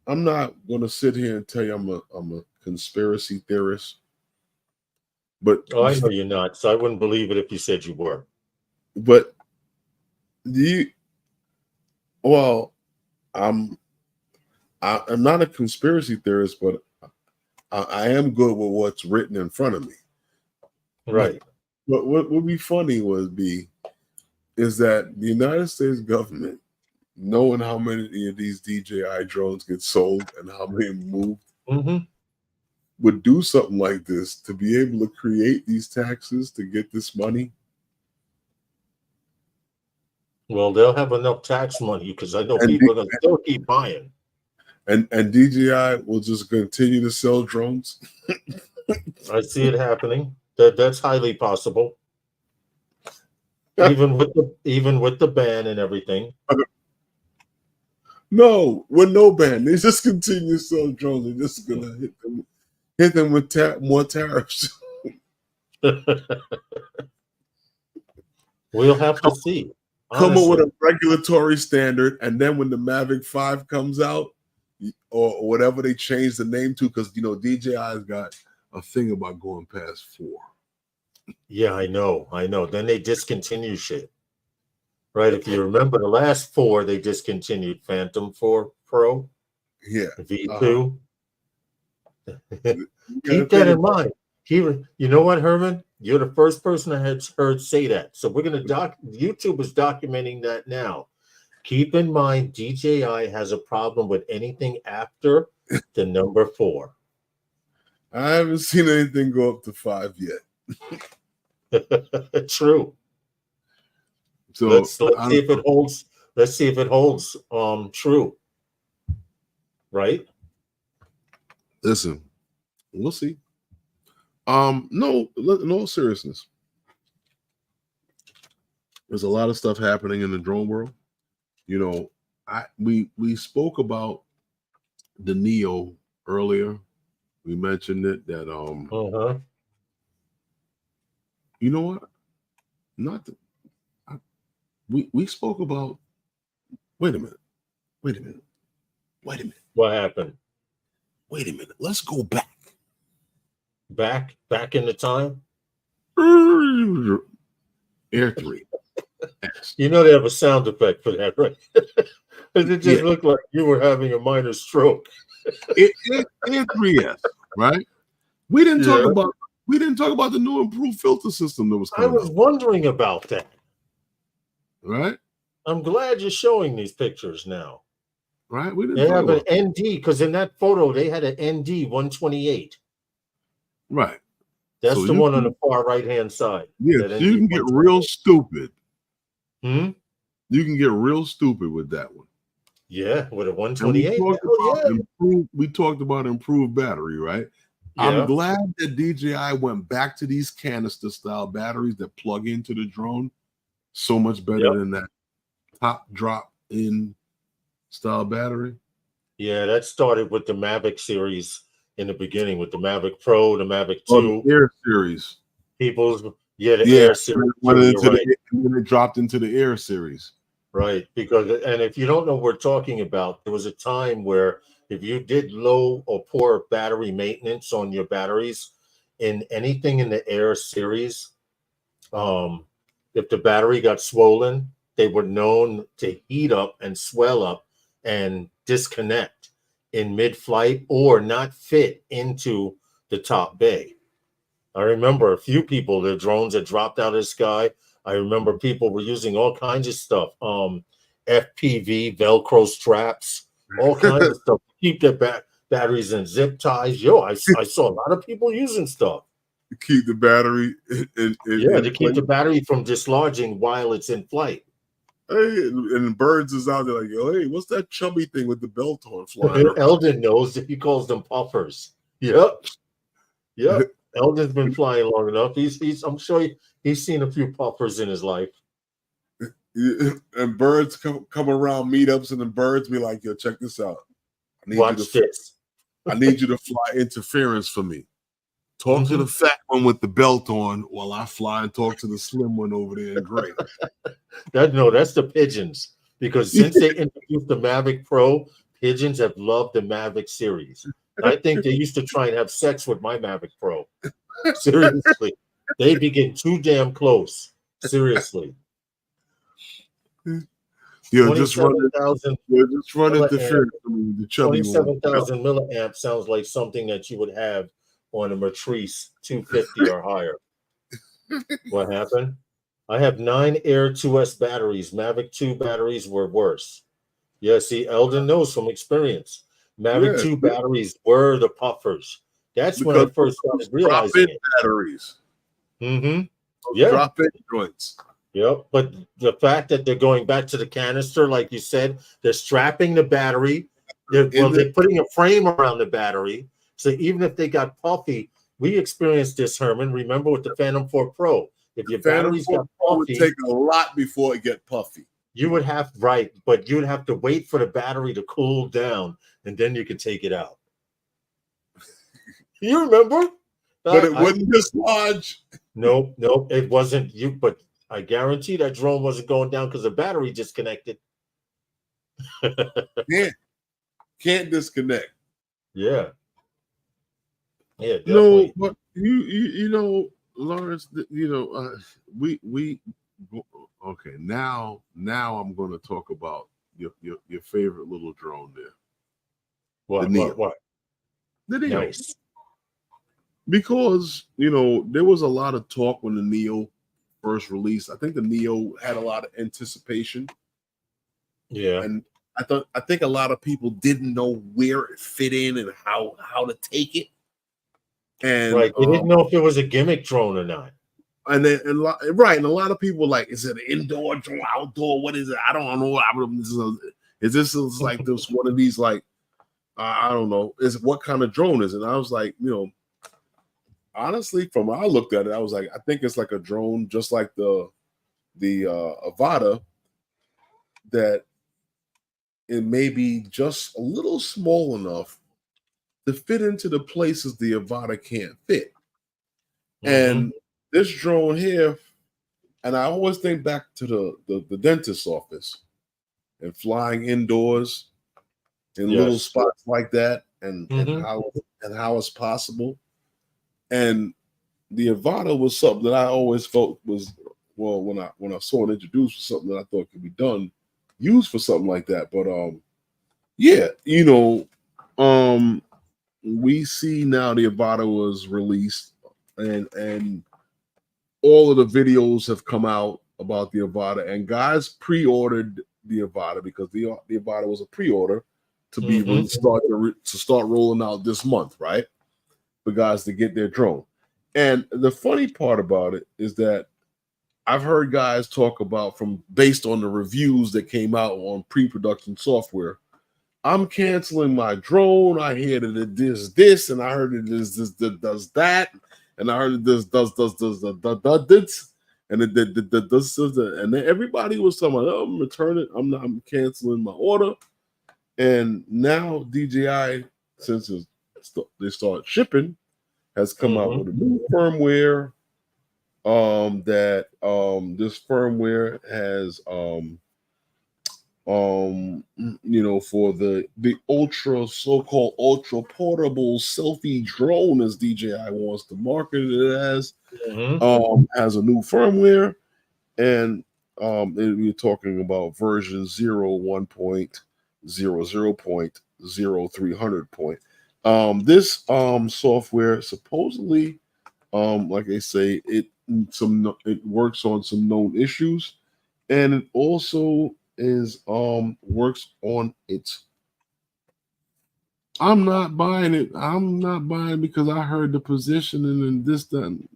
Speaker 1: not going to sit here and tell you I'm a conspiracy theorist, but
Speaker 2: I know you're not, so I wouldn't believe it if you said you were.
Speaker 1: But I'm not a conspiracy theorist, but I am good with what's written in front of me.
Speaker 2: Right.
Speaker 1: But what would be funny is that the United States government, knowing how many of these DJI drones get sold and how many moved, would do something like this to be able to create these taxes to get this money.
Speaker 2: Well, they'll have enough tax money because I know people are going to still keep buying.
Speaker 1: And DJI will just continue to sell drones.
Speaker 2: I see it happening. That's highly possible. Even with the ban and everything.
Speaker 1: No, with no ban, they just continue to sell drones. They're just gonna hit them with more tariffs.
Speaker 2: We'll have to see.
Speaker 1: Come up with a regulatory standard, and then when the Mavic 5 comes out, or whatever they change the name to, because DJI's got a thing about going past 4.
Speaker 2: Yeah, I know. Then they discontinue shit. Right? If you remember the last 4, they discontinued Phantom 4 Pro.
Speaker 1: Yeah.
Speaker 2: V2. Keep that in mind. You know what, Herman? You're the first person I had heard say that. So we're going to YouTube is documenting that now. Keep in mind, DJI has a problem with anything after the number 4.
Speaker 1: I haven't seen anything go up to 5 yet.
Speaker 2: True. So let's see if it holds. Let's see if it holds true. Right?
Speaker 1: Listen, we'll see. No, in all seriousness, there's a lot of stuff happening in the drone world. We spoke about the Neo earlier. We mentioned it that you know what? We spoke about. Wait a minute. What
Speaker 2: happened?
Speaker 1: Wait a minute. Let's go back.
Speaker 2: Back in the time.
Speaker 1: Air 3.
Speaker 2: They have a sound effect for that, right? It just looked like you were having a minor stroke.
Speaker 1: Air 3S, right? We didn't talk about the new improved filter system that was coming.
Speaker 2: I was wondering about that.
Speaker 1: Right?
Speaker 2: I'm glad you're showing these pictures now.
Speaker 1: Right? We didn't.
Speaker 2: They have an ND because in that photo they had an ND 128.
Speaker 1: Right.
Speaker 2: That's the one on the far right hand side.
Speaker 1: Yeah, so you can get real stupid.
Speaker 2: You
Speaker 1: can get real stupid with that one.
Speaker 2: Yeah, with a 128.
Speaker 1: We talked about improved battery, right? Yeah. I'm glad that DJI went back to these canister style batteries that plug into the drone. So much better than that top drop in style battery.
Speaker 2: Yeah, that started with the Mavic series in the beginning with the Mavic Pro, the Mavic 2.
Speaker 1: The Air series.
Speaker 2: The Air series.
Speaker 1: And then it dropped into the Air series.
Speaker 2: Right. And if you don't know what we're talking about, there was a time where if you did low or poor battery maintenance on your batteries in anything in the Air series, If the battery got swollen, they were known to heat up and swell up and disconnect in mid-flight or not fit into the top bay. I remember a few people, the drones that dropped out of the sky. I remember people were using all kinds of stuff, FPV, Velcro straps, all kinds of stuff to keep their batteries in zip ties. Yo, I saw a lot of people using stuff.
Speaker 1: To keep the battery in
Speaker 2: to keep the battery from dislodging while it's in flight.
Speaker 1: Hey, and Birds is out there like, yo, hey, what's that chubby thing with the belt on flying around?
Speaker 2: Eldon knows that he calls them puffers. Yep. Eldon's been flying long enough. I'm sure he's seen a few puffers in his life.
Speaker 1: And Birds come around meetups, and the Birds be like, yo, check this out.
Speaker 2: Watch this.
Speaker 1: I need you to fly interference for me. Talk to the fat one with the belt on while I fly and talk to the slim one over there in gray.
Speaker 2: That's the pigeons. Because since they introduced the Mavic Pro, pigeons have loved the Mavic series. I think they used to try and have sex with my Mavic Pro. Seriously. They be getting too damn close. Seriously.
Speaker 1: Yo, just run interference. The chubby
Speaker 2: 27,000 milliamps sounds like something that you would have on a Matrice 250 or higher. What happened? I have 9 Air 2S batteries. Mavic 2 batteries were worse. Yeah, see, Eldon knows from experience. Mavic 2 batteries were the puffers. That's when I first started realizing it.
Speaker 1: Batteries.
Speaker 2: Drop-in
Speaker 1: joints.
Speaker 2: Yep, but the fact that they're going back to the canister, like you said, they're strapping the battery. They're putting a frame around the battery. So even if they got puffy, we experienced this, Herman. Remember with the Phantom 4 Pro, if your batteries got puffy,
Speaker 1: it would take a lot before it get puffy.
Speaker 2: You would have but you would have to wait for the battery to cool down, and then you could take it out. You remember?
Speaker 1: But it wouldn't dislodge.
Speaker 2: Nope, it wasn't you. But I guarantee that drone wasn't going down because the battery disconnected.
Speaker 1: Can't disconnect.
Speaker 2: Yeah, definitely.
Speaker 1: No, but you know, Lawrence, we okay. Now I'm going to talk about your favorite little drone there.
Speaker 2: What?
Speaker 1: The Neo.
Speaker 2: Nice.
Speaker 1: Because there was a lot of talk when the Neo first released. I think the Neo had a lot of anticipation.
Speaker 2: Yeah,
Speaker 1: and I think a lot of people didn't know where it fit in and how to take it. And
Speaker 2: they didn't know if it was a gimmick drone or not.
Speaker 1: And then and a lot of people like, is it an indoor drone, outdoor? What is it? I don't know. Is this like this one of these like I don't know. What kind of drone is it? And I was like, honestly, from when I looked at it, I was like, I think it's like a drone, just like the Avata, that it may be just a little small enough to fit into the places the Avata can't fit. And this drone here, and I always think back to the dentist's office and flying indoors in little spots like that, and how it's possible. And the Avata was something that I always felt was, well, when I saw it introduced, was something that I thought could be used for something like that. But we see now the Avata was released, and all of the videos have come out about the Avata, and guys pre-ordered the Avata because the Avata was a pre-order to be start rolling out this month, right? For guys to get their drone. And the funny part about it is that I've heard guys talk about, based on the reviews that came out on pre-production software, I'm canceling my drone. I hear that it does this, and I heard it does that, and I heard it does this, and it does, and then everybody was talking about, I'm returning. I'm canceling my order. And now DJI, since they start shipping, has come out with a new firmware. This firmware has for the ultra so-called ultra portable selfie drone, as DJI wants to market it as, has a new firmware, and we're talking about version 1.00.0300. This software supposedly, like they say, it works on some known issues, and it also is works on its. I'm not buying it. I'm not buying because I heard the positioning and this done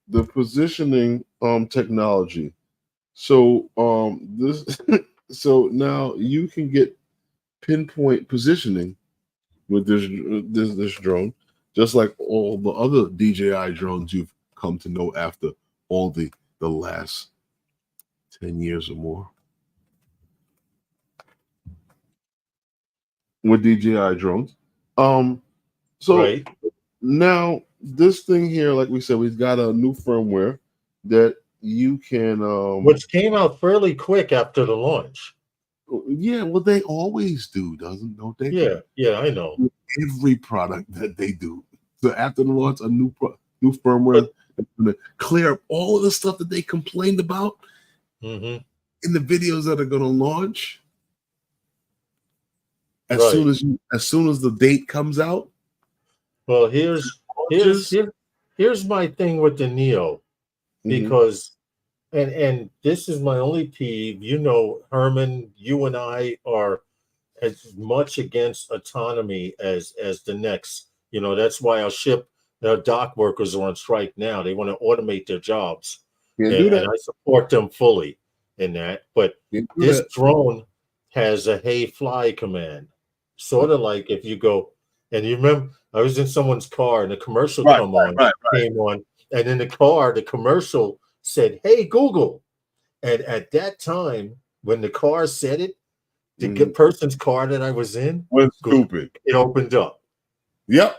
Speaker 1: the positioning technology. So this so now you can get pinpoint positioning with this drone, just like all the other DJI drones you've come to know after all the last 10 years or more. With DJI drones. So
Speaker 2: Right.
Speaker 1: now this thing here, like we said, we've got a new firmware that you can
Speaker 2: Which came out fairly quick after the launch.
Speaker 1: yeah, well, they always do, don't they?
Speaker 2: Yeah, I know.
Speaker 1: Every product that they do. So after the launch, a new firmware that's gonna clear up all of the stuff that they complained about in the videos that are gonna launch. As soon as the date comes out.
Speaker 2: Well, here's my thing with the Neo, because and this is my only peeve. Herman, you and I are as much against autonomy as the next. That's why our dock workers are on strike now. They want to automate their jobs. And I support them fully in that. But this drone has a hey fly command. Sort of like if you go, and you remember, I was in someone's car and the commercial came on, and in the car, the commercial said, "Hey, Google." And at that time, when the car said it, the person's car that I was in
Speaker 1: was stupid.
Speaker 2: It opened up.
Speaker 1: Yep.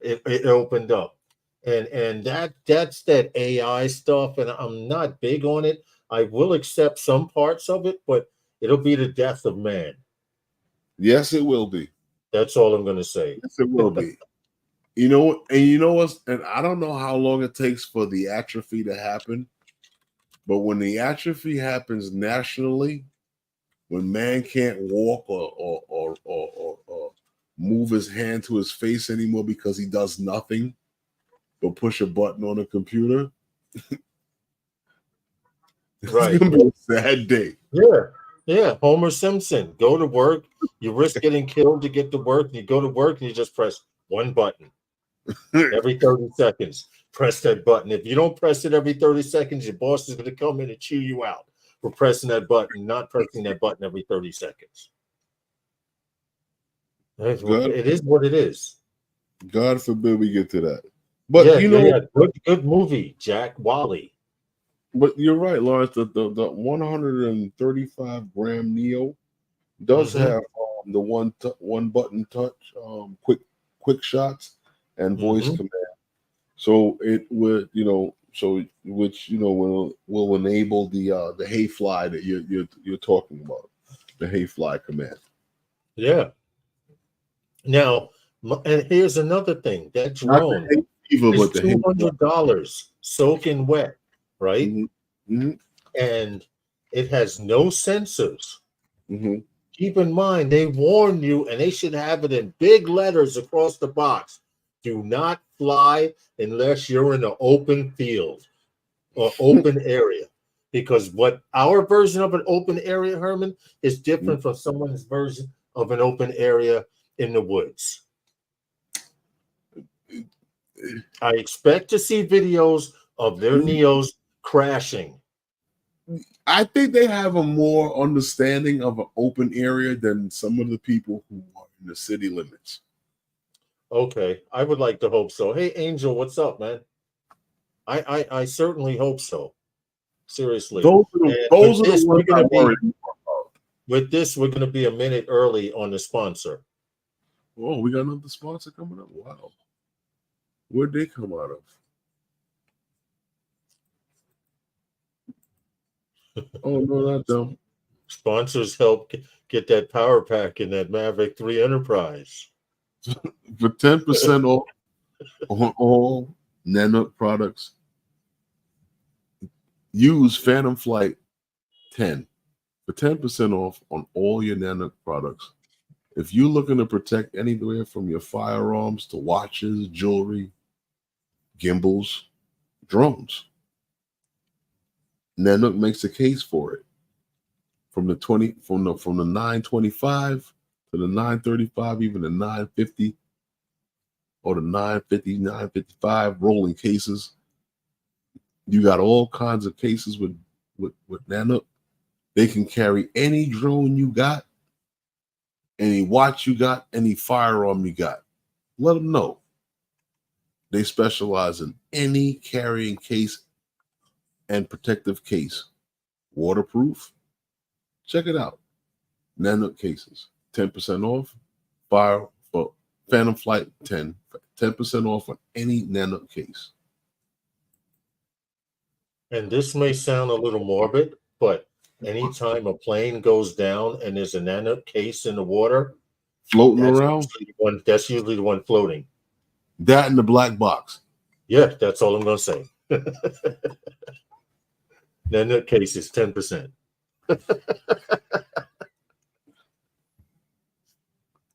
Speaker 2: It opened up. And that's that AI stuff, and I'm not big on it. I will accept some parts of it, but it'll be the death of man.
Speaker 1: Yes, it will be.
Speaker 2: That's all I'm going to say.
Speaker 1: Yes, it will be. And you know what? And I don't know how long it takes for the atrophy to happen, but when the atrophy happens nationally, when man can't walk or move his hand to his face anymore because he does nothing but push a button on a computer, it's gonna be a sad day.
Speaker 2: Yeah, Homer Simpson. Go to work. You risk getting killed to get to work. You go to work and you just press one button every 30 seconds. Press that button. If you don't press it every 30 seconds, your boss is going to come in and chew you out for pressing that button, not pressing that button every 30 seconds. It is what it is.
Speaker 1: God forbid we get to that. But
Speaker 2: good movie, Jack Wally.
Speaker 1: But you're right, Lawrence. The 135 gram Neo does have the one button touch, quick shots and voice command. So it would, which will enable the hey fly that you're talking about, the hey fly command.
Speaker 2: Yeah. Now, and here's another thing. That drone is $200 soaking wet, right? And it has no sensors. Keep in mind, they warn you, and they should have it in big letters across the box. Do not fly unless you're in an open field or open area. Because what our version of an open area, Herman, is different from someone's version of an open area in the woods. I expect to see videos of their Neos crashing.
Speaker 1: I think they have a more understanding of an open area than some of the people who are in the city limits.
Speaker 2: Okay, I would like to hope so. Hey, Angel, what's up, man? I certainly hope so. Seriously.
Speaker 1: Those are the ones I worry about.
Speaker 2: With this, we're going to be a minute early on the sponsor.
Speaker 1: Oh, we got another sponsor coming up. Wow. Where'd they come out of? Oh, no, not them.
Speaker 2: Sponsors help get that power pack in that Mavic 3 Enterprise.
Speaker 1: For 10% off on all Nanook products, use Phantom Flight 10 for 10% off on all your Nanook products. If you're looking to protect anywhere from your firearms to watches, jewelry, gimbals, drones, Nanook makes a case for it. From the 925 to the 935, even the 950 or the 950, 955 rolling cases. You got all kinds of cases with Nanook. They can carry any drone you got, any watch you got, any firearm you got. Let them know. They specialize in any carrying case and protective case. Waterproof. Check it out. Nanook cases. 10% off. Fire for Phantom Flight 10. 10% off on any Nanook case.
Speaker 2: And this may sound a little morbid, but anytime a plane goes down and there's a Nanook case in the water,
Speaker 1: floating around,
Speaker 2: that's usually the one floating.
Speaker 1: That in the black box.
Speaker 2: Yeah, that's all I'm going to say. Nanook case is 10%.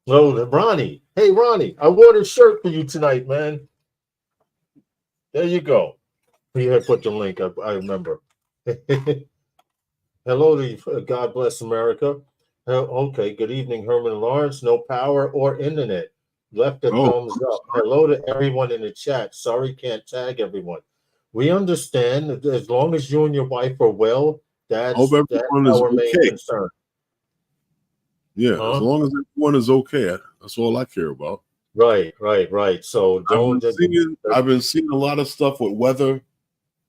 Speaker 2: Oh, Ronnie. Hey, Ronnie, I wore this shirt for you tonight, man. There you go. You had put the link up, I remember. Hello to you, God bless America. Okay, good evening, Herman Lawrence. No power or internet. Left a thumbs up. Hello to everyone in the chat. Sorry, can't tag everyone. We understand that as long as you and your wife are well, that's our main concern.
Speaker 1: Yeah, as long as everyone is okay, that's all I care about.
Speaker 2: Right. So
Speaker 1: I've been seeing a lot of stuff with weather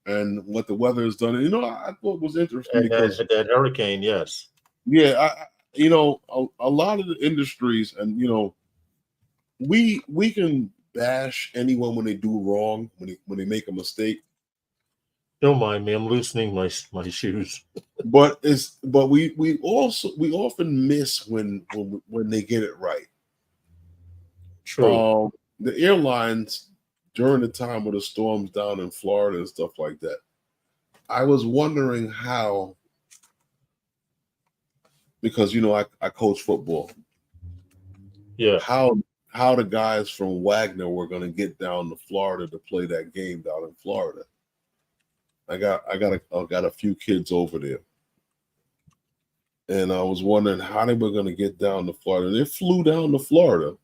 Speaker 1: and what the weather has done. You know, I thought it was interesting because
Speaker 2: that hurricane, yes.
Speaker 1: Yeah, a lot of the industries, and we can bash anyone when they do wrong, when they make a mistake.
Speaker 2: Don't mind me, I'm loosening my shoes.
Speaker 1: But we often miss when they get it right.
Speaker 2: True.
Speaker 1: The airlines during the time of the storms down in Florida and stuff like that, I was wondering how, because I coach football.
Speaker 2: Yeah.
Speaker 1: How the guys from Wagner were going to get down to Florida to play that game down in Florida. I got a few kids over there, and I was wondering how they were going to get down to Florida. They flew down to Florida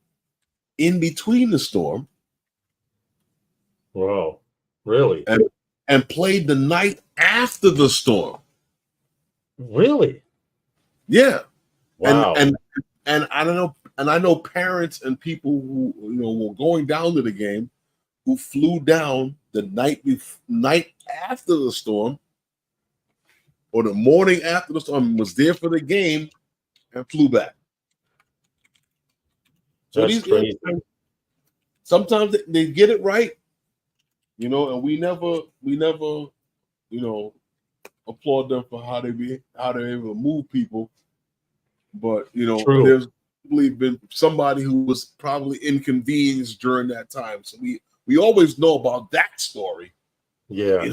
Speaker 1: in between the storm.
Speaker 2: Wow, really?
Speaker 1: And played the night after the storm.
Speaker 2: Really?
Speaker 1: Yeah.
Speaker 2: Wow.
Speaker 1: And I don't know. And I know parents and people who were going down to the game who flew down the night after the storm or the morning after the storm, was there for the game and flew back. So
Speaker 2: that's crazy.
Speaker 1: Sometimes they get it right, and we never applaud them for how they're able to move people. But
Speaker 2: True.
Speaker 1: There's probably been somebody who was probably inconvenienced during that time. So we always know about that story.
Speaker 2: Yeah.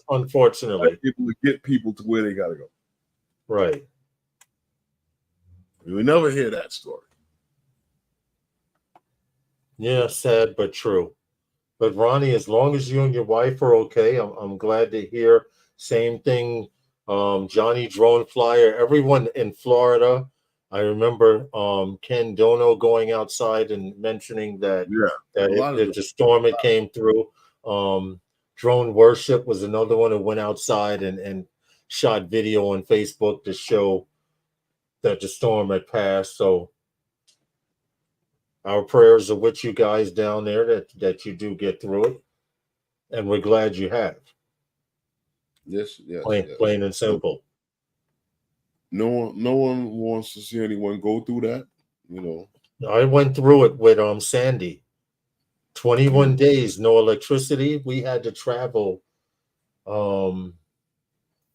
Speaker 2: Unfortunately,
Speaker 1: people to get people to where they got to go.
Speaker 2: Right.
Speaker 1: We never hear that story.
Speaker 2: Yeah, sad but true. But Ronnie, as long as you and your wife are okay, I'm glad to hear. Same thing, Johnny Drone Flyer, everyone in Florida. I remember Ken Dono going outside and mentioning that the storm it came through. Drone Worship was another one who went outside and shot video on Facebook to show that the storm had passed. So our prayers are with you guys down there that you do get through it. And we're glad you have.
Speaker 1: Yes.
Speaker 2: Plain and simple.
Speaker 1: No one wants to see anyone go through that,
Speaker 2: I went through it with Sandy. 21 days, no electricity. We had to travel.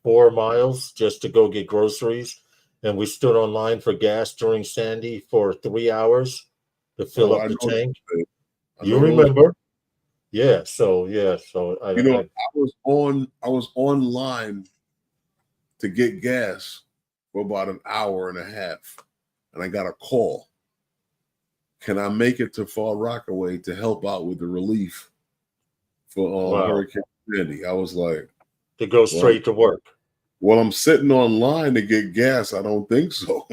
Speaker 2: 4 miles just to go get groceries, and we stood on line for gas during Sandy for 3 hours to fill up the tank. You remember? Yeah. So I
Speaker 1: was online to get gas for about an hour and a half, and I got a call. Can I make it to Far Rockaway to help out with the relief for Hurricane Sandy? I was like,
Speaker 2: to go straight to work.
Speaker 1: Well, I'm sitting online to get gas. I don't think so.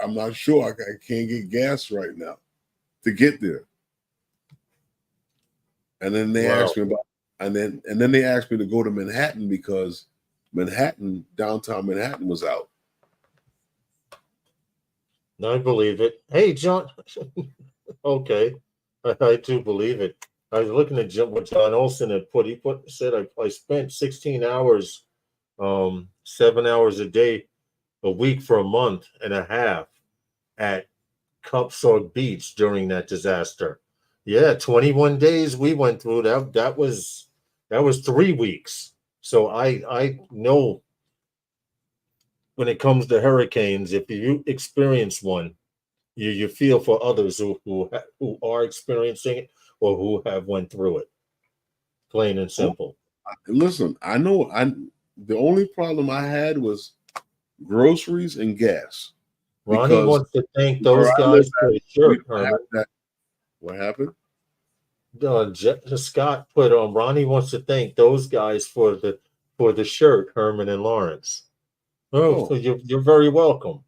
Speaker 1: I'm not sure. I can't get gas right now to get there. And then they asked me about, and then they asked me to go to Manhattan because downtown Manhattan was out.
Speaker 2: I believe it. Hey, John. Okay, I do believe it. I was looking at what John Olson had put. He said I spent 16 hours, 7 hours a day, a week for a month and a half at Cupsog Beach during that disaster. Yeah, 21 days we went through. That was 3 weeks. So I know when it comes to hurricanes, if you experience one, you feel for others who are experiencing it or who have went through it. Plain and simple.
Speaker 1: Listen, I know the only problem I had was groceries and gas.
Speaker 2: Ronnie wants to thank those guys for the shirt, Herman.
Speaker 1: What happened?
Speaker 2: Scott put on. Ronnie wants to thank those guys for the shirt, Herman and Lawrence. So you're very welcome.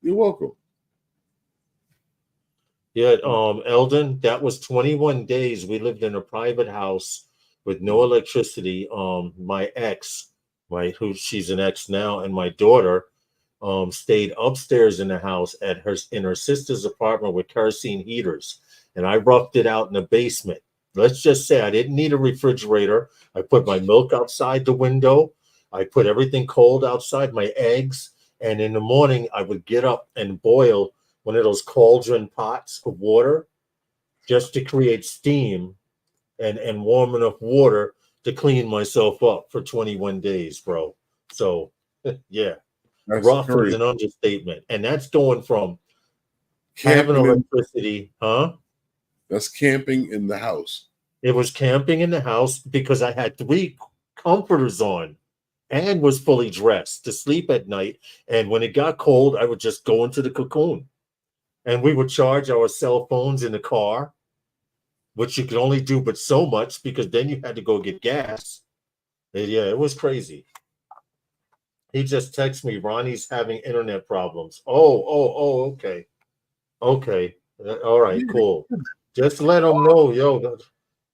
Speaker 1: You're welcome.
Speaker 2: Yeah, Eldon, that was 21 days. We lived in a private house with no electricity. My ex, she's an ex now, and my daughter stayed upstairs in the house in her sister's apartment with kerosene heaters, and I roughed it out in the basement. Let's just say I didn't need a refrigerator. I put my milk outside the window. I put everything cold outside, my eggs, and in the morning I would get up and boil one of those cauldron pots of water just to create steam and warm enough water to clean myself up for 21 days, bro. So, yeah.
Speaker 1: That's
Speaker 2: rough
Speaker 1: crazy.
Speaker 2: is an understatement. And that's going from having electricity,
Speaker 1: That's camping in the house.
Speaker 2: It was camping in the house because I had 3 comforters on and was fully dressed to sleep at night. And when it got cold, I would just go into the cocoon. And we would charge our cell phones in the car, which you could only do but so much because then you had to go get gas. And yeah, it was crazy. He just texted me, Ronnie's having internet problems. Okay. Okay. All right, cool. Just let him know,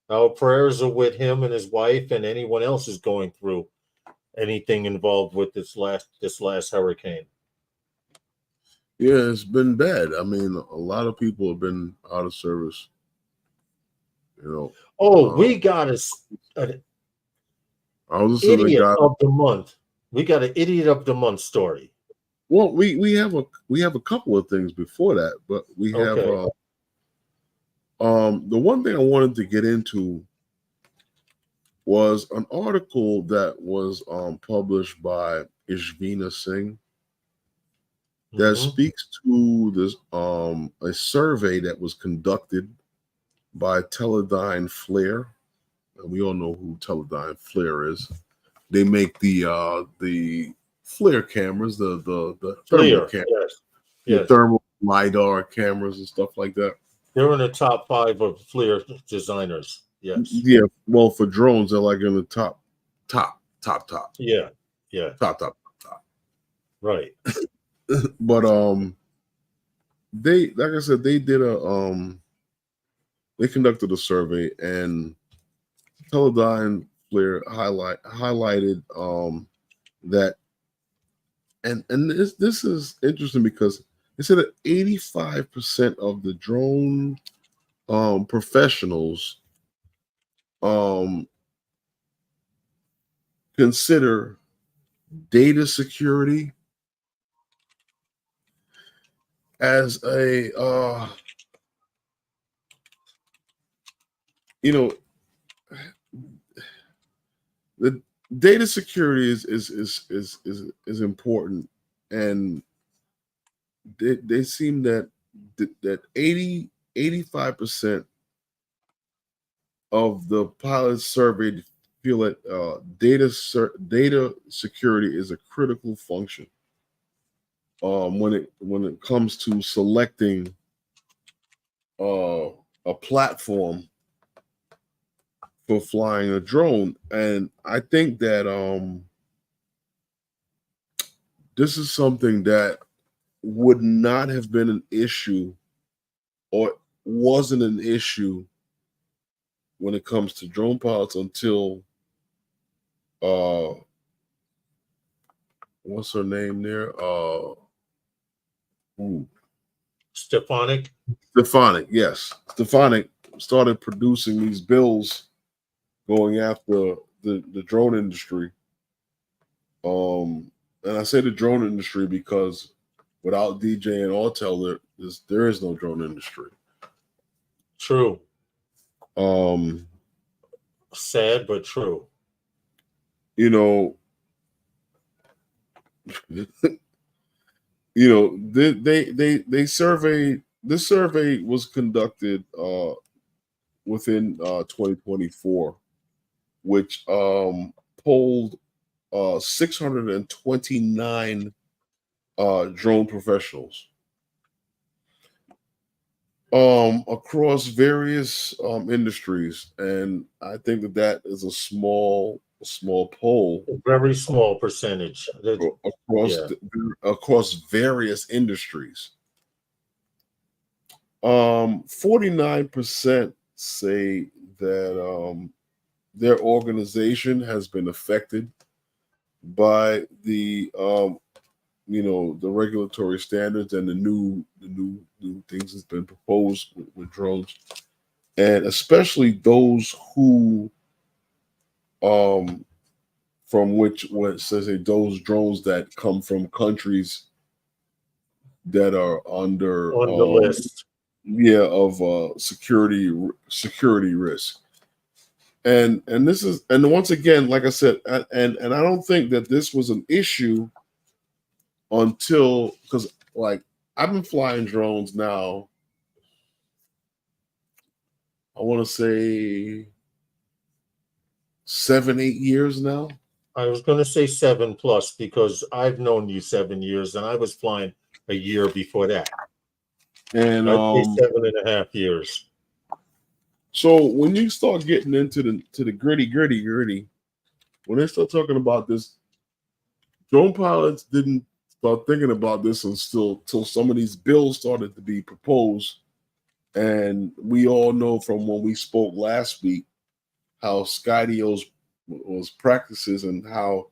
Speaker 2: our prayers are with him and his wife and anyone else is going through anything involved with this last hurricane.
Speaker 1: Yeah, it's been bad. I mean, a lot of people have been out of service.
Speaker 2: We got an
Speaker 1: idiot
Speaker 2: of the month. We got an idiot of the month story.
Speaker 1: Well, we have a couple of things before that, but we have the one thing I wanted to get into was an article that was published by Ishvina Singh that speaks to this a survey that was conducted by Teledyne FLIR. And we all know who Teledyne FLIR is. They make the FLIR cameras, the thermal cameras, the thermal LiDAR cameras and stuff like that.
Speaker 2: They're in the top 5 of FLIR designers. Yes.
Speaker 1: Yeah. Well, for drones, they're like in the top.
Speaker 2: Yeah. Yeah.
Speaker 1: Top.
Speaker 2: Right.
Speaker 1: But they, like I said, they did they conducted a survey, and Teledyne FLIR highlighted that, and this is interesting because they said that 85% of the drone professionals consider data security as a data security is important, and they seem that 85% of the pilots surveyed feel that data security is a critical function when it comes to selecting a platform for flying a drone. And I think that this is something that would not have been an issue, or wasn't an issue, when it comes to drone pilots until what's her name there?
Speaker 2: Stefanik,
Speaker 1: yes. Stefanik started producing these bills going after the drone industry. And I say the drone industry because without DJ and Autel, there is no drone industry.
Speaker 2: True. Sad but true.
Speaker 1: You know, they surveyed. This survey was conducted within 2024, which polled 629 drone professionals across various industries, and I think that is a small poll.
Speaker 2: A very small percentage
Speaker 1: across various industries. 49% say that their organization has been affected by the the regulatory standards and the new things that's been proposed with drones, and especially those who from which what says those drones that come from countries that are under
Speaker 2: on the list
Speaker 1: of security risk. And this is, and once again, like I said, and I don't think that this was an issue until, because like I've been flying drones now, I want to say 7-8 years now.
Speaker 2: I was going to say 7+ because I've known you 7 years and I was flying a year before that.
Speaker 1: And
Speaker 2: I'd say 7.5 years.
Speaker 1: So when you start getting into the gritty, when they start talking about this, drone pilots didn't start thinking about this until some of these bills started to be proposed. And we all know from when we spoke last week how Skydios was practices and how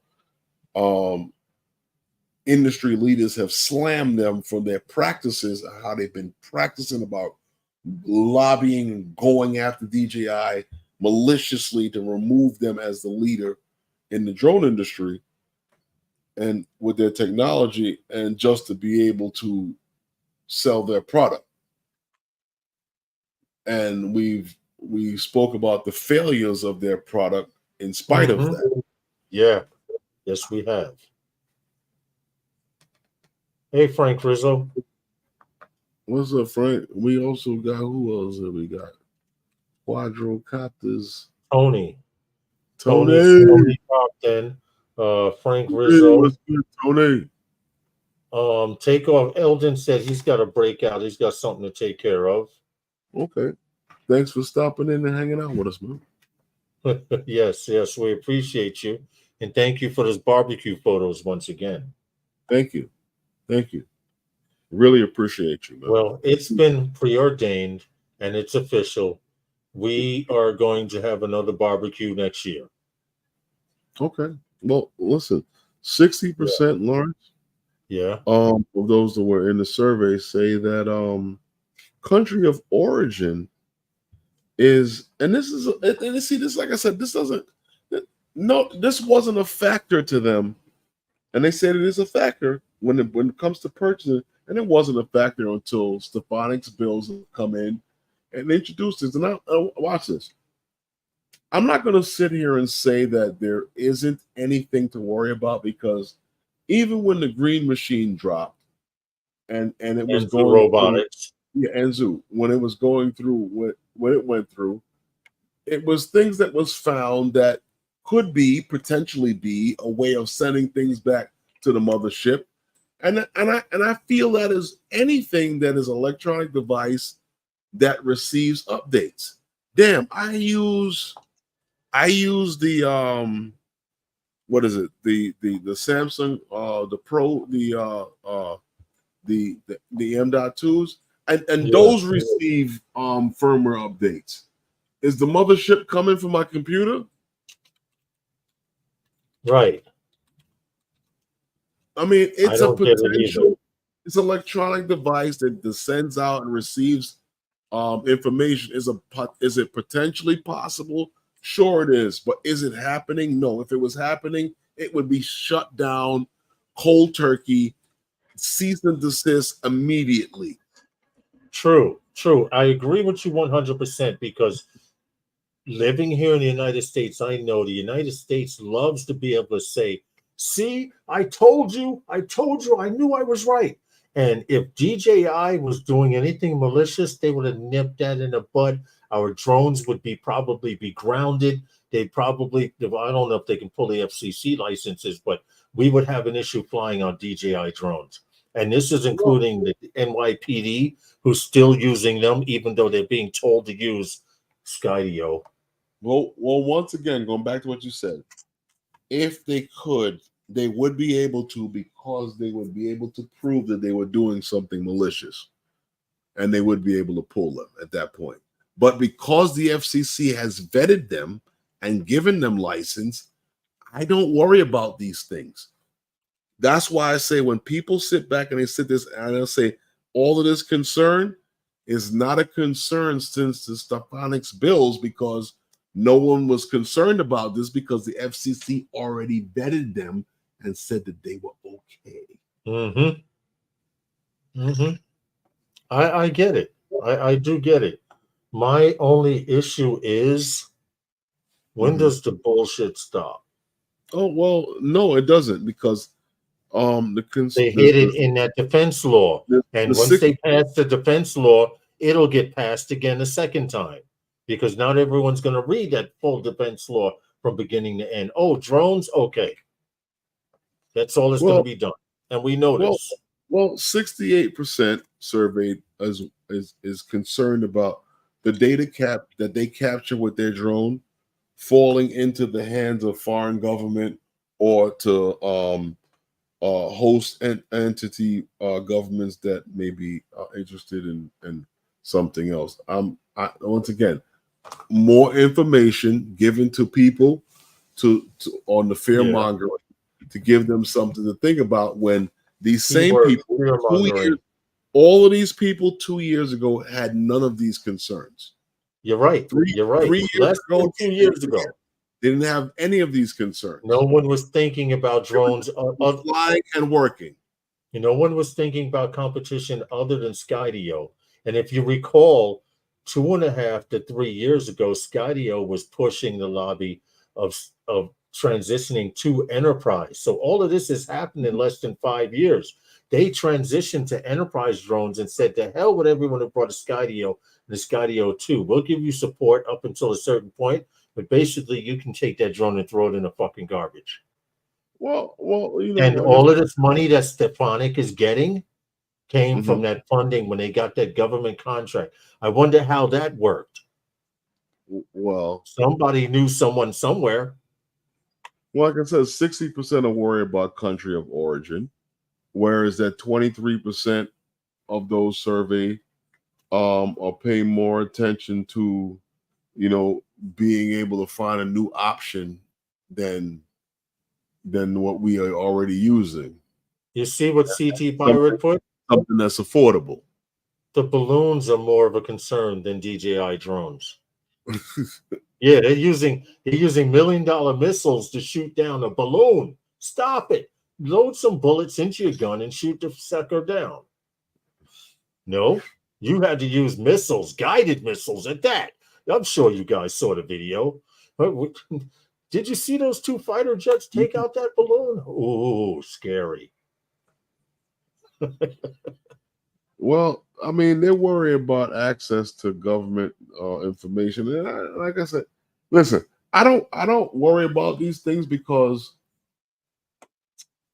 Speaker 1: industry leaders have slammed them for their practices, how they've been practicing about lobbying and going after DJI maliciously to remove them as the leader in the drone industry and with their technology, and just to be able to sell their product. And we spoke about the failures of their product in spite of that.
Speaker 2: Yeah. Yes, we have. Hey, Frank Rizzo.
Speaker 1: What's up, Frank? We also got, who else have we got? Quadrocopters.
Speaker 2: Tony
Speaker 1: Tony
Speaker 2: Compton. Frank Rizzo.
Speaker 1: What's good, Tony?
Speaker 2: Takeoff. Eldon said he's got a breakout. He's got something to take care of.
Speaker 1: Okay. Thanks for stopping in and hanging out with us, man.
Speaker 2: Yes, we appreciate you. And thank you for those barbecue photos once again.
Speaker 1: Thank you. Really appreciate you, man.
Speaker 2: Well, it's been preordained and it's official. We are going to have another barbecue next year.
Speaker 1: Okay. Well, listen, 60%, Lawrence.
Speaker 2: Yeah.
Speaker 1: Of those that were in the survey say that country of origin is, and this is, and see, this, like I said, this wasn't a factor to them, and they said it is a factor when it comes to purchasing, and it wasn't a factor until Stefanik's bills come in and they introduced this. And I watch this. I'm not going to sit here and say that there isn't anything to worry about, because even when the green machine dropped and it was
Speaker 2: And
Speaker 1: going
Speaker 2: robotics.
Speaker 1: through, yeah, Enzu, when it was going through, when it went through, it was things that was found that could potentially be a way of sending things back to the mothership. And I feel that is anything that is electronic device that receives updates. Damn, I use the what is it? The Samsung the Pro, the M.2s, and those receive firmware updates. Is the mothership coming from my computer?
Speaker 2: Right.
Speaker 1: I mean, it's a potential. It's an electronic device that sends out and receives information. Is it potentially possible? Sure, it is. But is it happening? No. If it was happening, it would be shut down, cold turkey, cease and desist immediately.
Speaker 2: True. I agree with you 100%, because living here in the United States, I know the United States loves to be able to say, see, I told you, I knew I was right. And if DJI was doing anything malicious, they would have nipped that in the bud. Our drones would probably be grounded. They probably, I don't know if they can pull the FCC licenses, but we would have an issue flying on DJI drones. And this is including the NYPD, who's still using them, even though they're being told to use Skydio.
Speaker 1: Well, once again, going back to what you said, if they could, they would be able to, because they would be able to prove that they were doing something malicious, and they would be able to pull them at that point. But because the FCC has vetted them and given them license, I don't worry about these things. That's why I say when people sit back and they sit this and they'll say all of this concern is not a concern since the Stefanik's bills, because no one was concerned about this because the FCC already vetted them and said that they were okay.
Speaker 2: I get it. I do get it. My only issue is, when does the bullshit stop?
Speaker 1: Oh, well, no, it doesn't, because
Speaker 2: they hit it in that defense law. And once they pass the defense law, it'll get passed again a second time, because not everyone's going to read that full defense law from beginning to end. Oh, drones? Okay. That's all that's going to be done. And we know this.
Speaker 1: Well, 68% surveyed is concerned about the data that they capture with their drone falling into the hands of foreign government or to host entity governments that may be interested in something else. Once again, more information given to people to on the fear mongering, to give them something to think about when these same people, all of these people 2 years ago had none of these concerns.
Speaker 2: You're right. You're right.
Speaker 1: 3 years ago, 2 years ago, they didn't have any of these concerns.
Speaker 2: No one was thinking about drones
Speaker 1: flying and working.
Speaker 2: No one was thinking about competition other than Skydio. And if you recall, 2.5 to 3 years ago, Skydio was pushing the lobby of transitioning to enterprise. So all of this has happened in less than 5 years. They transitioned to enterprise drones and said, to hell with everyone who brought a Skydio and a Skydio 2. We'll give you support up until a certain point, but basically you can take that drone and throw it in the fucking garbage.
Speaker 1: Well, you know,
Speaker 2: and all of this money that Stefanik is getting came from that funding when they got that government contract. I wonder how that worked.
Speaker 1: Well,
Speaker 2: somebody knew someone somewhere.
Speaker 1: Well, like I said, 60% are worried about country of origin, whereas that 23% of those surveyed are paying more attention to, you know, being able to find a new option than what we are already using.
Speaker 2: You see what CT Pirate put?
Speaker 1: Something that's affordable.
Speaker 2: The balloons are more of a concern than DJI drones. Yeah, they're using $1 million missiles to shoot down a balloon. Stop it. Load some bullets into your gun and shoot the sucker down. No, you had to use missiles, guided missiles at that. I'm sure you guys saw the video. Did you see those 2 fighter jets take out that balloon? Oh, scary.
Speaker 1: Well, I mean, they worry about access to government information, and like I said, listen, I don't worry about these things because,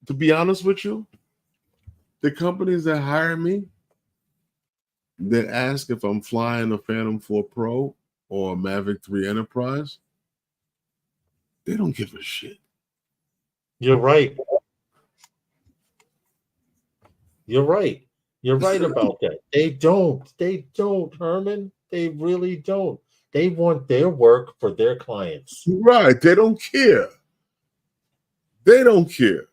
Speaker 1: to be honest with you, the companies that hire me, that ask if I'm flying a Phantom 4 Pro or a Mavic 3 Enterprise, they don't give a shit.
Speaker 2: You're right. You're right. You're right about that. They don't. They don't, Herman. They really don't. They want their work for their clients.
Speaker 1: Right. They don't care. They don't care.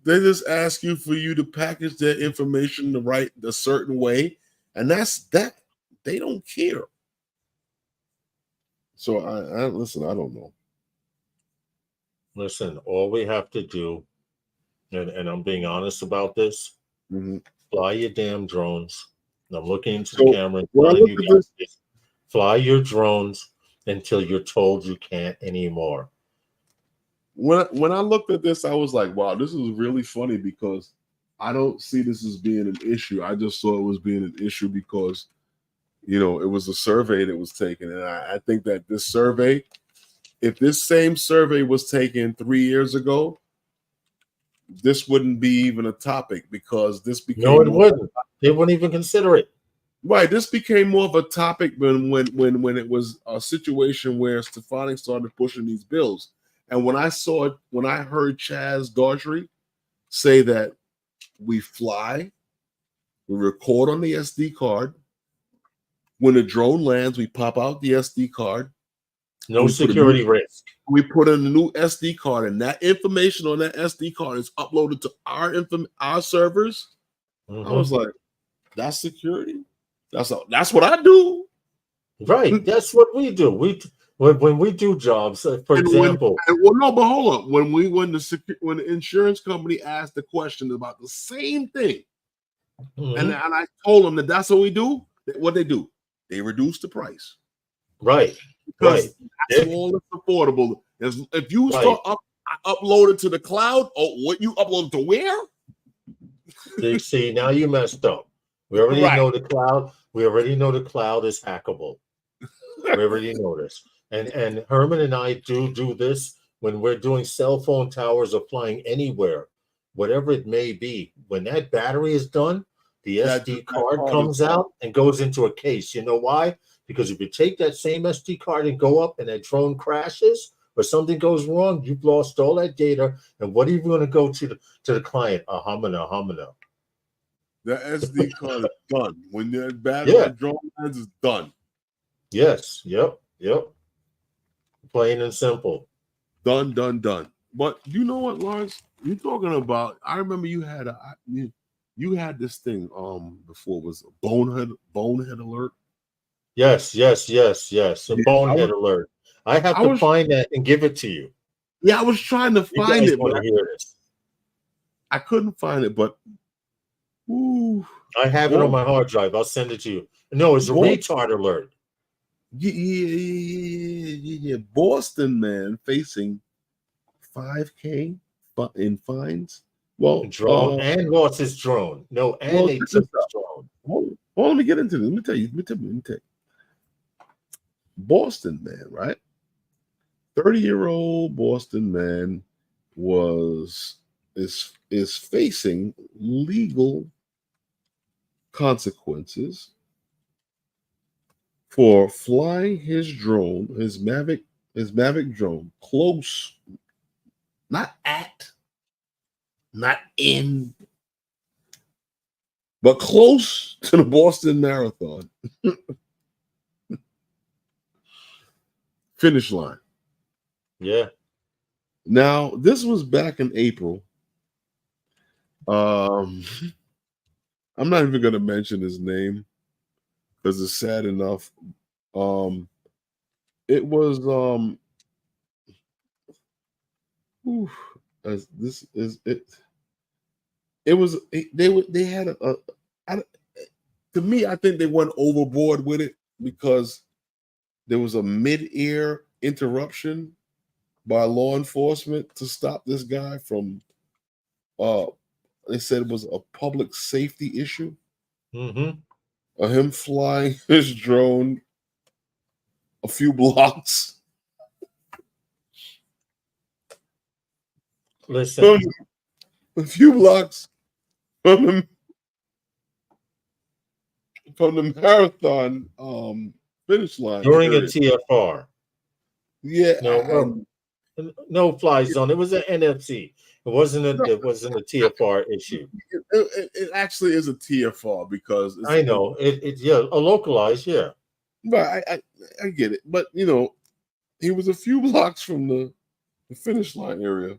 Speaker 1: They just ask you for you to package their information the certain way, and that's that. They don't care. So I listen, I don't know.
Speaker 2: Listen, all we have to do, and I'm being honest about this, fly your damn drones. And I'm looking into the camera and telling you guys this. Fly your drones until you're told you can't anymore.
Speaker 1: When I looked at this, I was like, wow, this is really funny because I don't see this as being an issue. I just saw it was being an issue because, you know, it was a survey that was taken. And I think that this survey, if this same survey was taken 3 years ago, this wouldn't be even a topic because this became—
Speaker 2: No, it wouldn't. They wouldn't even consider it.
Speaker 1: Right. This became more of a topic when it was a situation where Stefanik started pushing these bills. And when I heard Chaz Daughtry say that we fly, we record on the SD card. When the drone lands, we pop out the SD card.
Speaker 2: No security risk.
Speaker 1: We put in a new SD card, and that information on that SD card is uploaded to our servers. I was like, that's security. That's what I do.
Speaker 2: Right. That's what we do. When we do jobs, for example.
Speaker 1: But hold on. When the insurance company asked the question about the same thing, and I told them that that's what we do. What they do? They reduce the price.
Speaker 2: Right.
Speaker 1: Because that's all that's affordable. If you start upload it to the cloud, what you upload to where?
Speaker 2: See, now you messed up. We already know the cloud. We already know the cloud is hackable. We already know this. And Herman and I do this when we're doing cell phone towers or flying anywhere, whatever it may be. When that battery is done, the SD card comes out and goes into a case. You know why? Because if you take that same SD card and go up and that drone crashes or something goes wrong, you've lost all that data. And what are you going to go to the client? A humana.
Speaker 1: The SD card is done. When the battery drone lands, is done.
Speaker 2: Yes. Yep. Plain and simple.
Speaker 1: Done. But you know what, Lawrence? You're talking about. I remember you had this thing before, was a bonehead alert.
Speaker 2: Yes. A bonehead alert. I have to find that and give it to you.
Speaker 1: Yeah, I was trying to find it, but I couldn't find it. But
Speaker 2: I have it on my hard drive. I'll send it to you. No, it's a retard alert.
Speaker 1: Yeah. Boston man facing $5,000 in fines. Well,
Speaker 2: drone and lost his drone. No, and they took his drone.
Speaker 1: Let me get into this. Let me tell you. Boston man, right? 30-year-old Boston man is facing legal consequences for flying his drone, his Mavic drone, close, not in, but close to the Boston Marathon finish line.
Speaker 2: Yeah.
Speaker 1: Now, this was back in April. I'm not even going to mention his name because it's sad enough. It was they had to me, I think they went overboard with it because there was a mid-air interruption by law enforcement to stop this guy from they said it was a public safety issue. Him flying his drone a few blocks.
Speaker 2: Listen,
Speaker 1: a few blocks from the marathon finish line
Speaker 2: during
Speaker 1: area.
Speaker 2: a TFR.
Speaker 1: Yeah,
Speaker 2: no fly zone. It was an NFC. It wasn't a TFR issue.
Speaker 1: It actually is a TFR because
Speaker 2: I know it a localized, yeah.
Speaker 1: But I get it. But you know, he was a few blocks from the finish line area.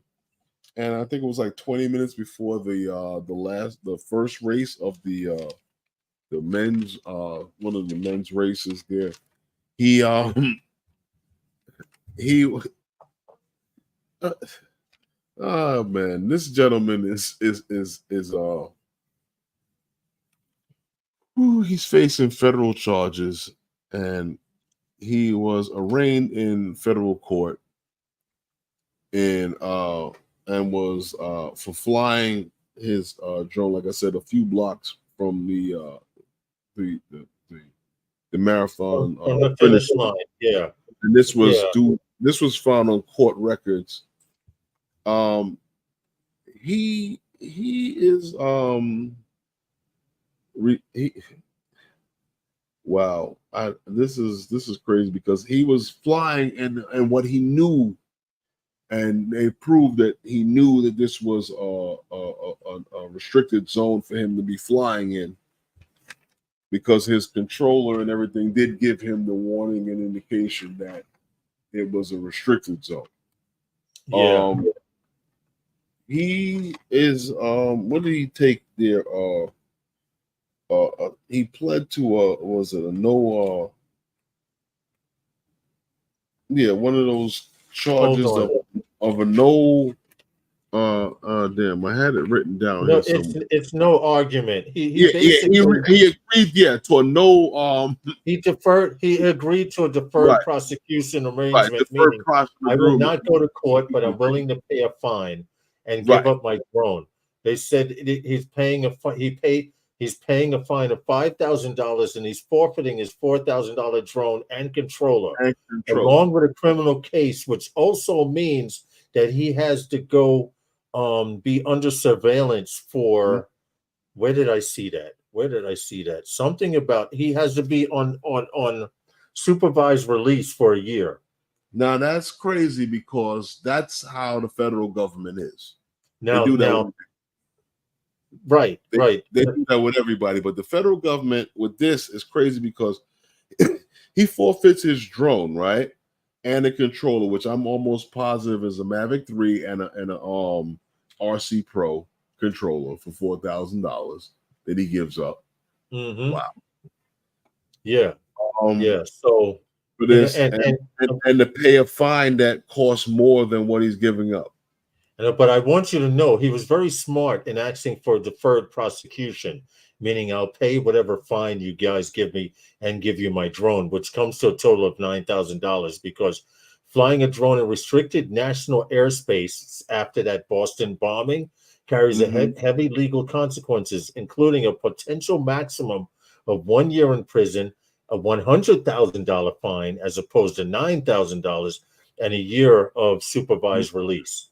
Speaker 1: And I think it was like 20 minutes before the first race of the men's one of the men's races there. He oh man, this gentleman is he's facing federal charges, and he was arraigned in federal court and was for flying his drone, like I said, a few blocks from the marathon
Speaker 2: from the finish line. Yeah,
Speaker 1: and this was found on court records. He is wow. This is crazy because he was flying and what he knew. And they proved that he knew that this was a restricted zone for him to be flying in, because his controller and everything did give him the warning and indication that it was a restricted zone.
Speaker 2: Yeah.
Speaker 1: He is what did he take there? He pled to was it a no one of those charges of a no damn, I had it written down.
Speaker 2: No, it's no argument. He
Speaker 1: agreed to a no
Speaker 2: he agreed to a deferred prosecution arrangement, meaning I will not go to court, but I'm willing to pay a fine and give up my drone. They said he's paying a fine of $5,000 and he's forfeiting his $4,000 drone and controller, along with a criminal case, which also means that he has to go be under surveillance for where did I see that? Something about he has to be on supervised release for a year.
Speaker 1: Now that's crazy because that's how the federal government is.
Speaker 2: Now,
Speaker 1: they do that
Speaker 2: right.
Speaker 1: They do that with everybody, but the federal government with this is crazy because he forfeits his drone, right, and a controller, which I'm almost positive is a Mavic 3 and a RC Pro controller for $4,000 that he gives up. Wow.
Speaker 2: Yeah. So
Speaker 1: for this and to pay a fine that costs more than what he's giving up.
Speaker 2: But I want you to know he was very smart in asking for deferred prosecution, meaning I'll pay whatever fine you guys give me and give you my drone, which comes to a total of $9,000, because flying a drone in restricted national airspace after that Boston bombing carries a heavy legal consequences, including a potential maximum of 1 year in prison, a $100,000 fine as opposed to $9,000, and a year of supervised release.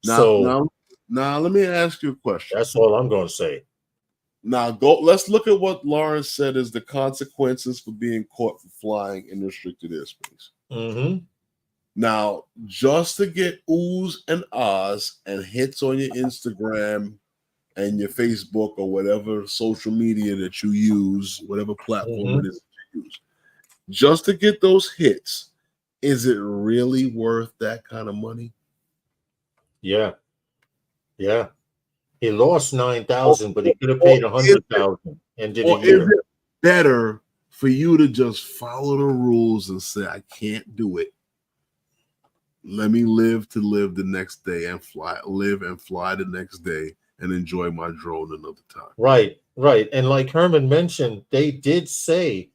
Speaker 1: Now, let me ask you a question.
Speaker 2: That's all I'm going to say.
Speaker 1: Now, let's look at what Lawrence said is the consequences for being caught for flying in restricted airspace. Now, just to get oohs and ahs and hits on your Instagram and your Facebook or whatever social media that you use, whatever platform it is that you use, just to get those hits, is it really worth that kind of money?
Speaker 2: Yeah. He lost $9,000, but he could have paid $100,000 and did a year.
Speaker 1: Is it better for you to just follow the rules and say, I can't do it? Let me live the next day and fly the next day and enjoy my drone another time.
Speaker 2: Right. And like Herman mentioned, they did say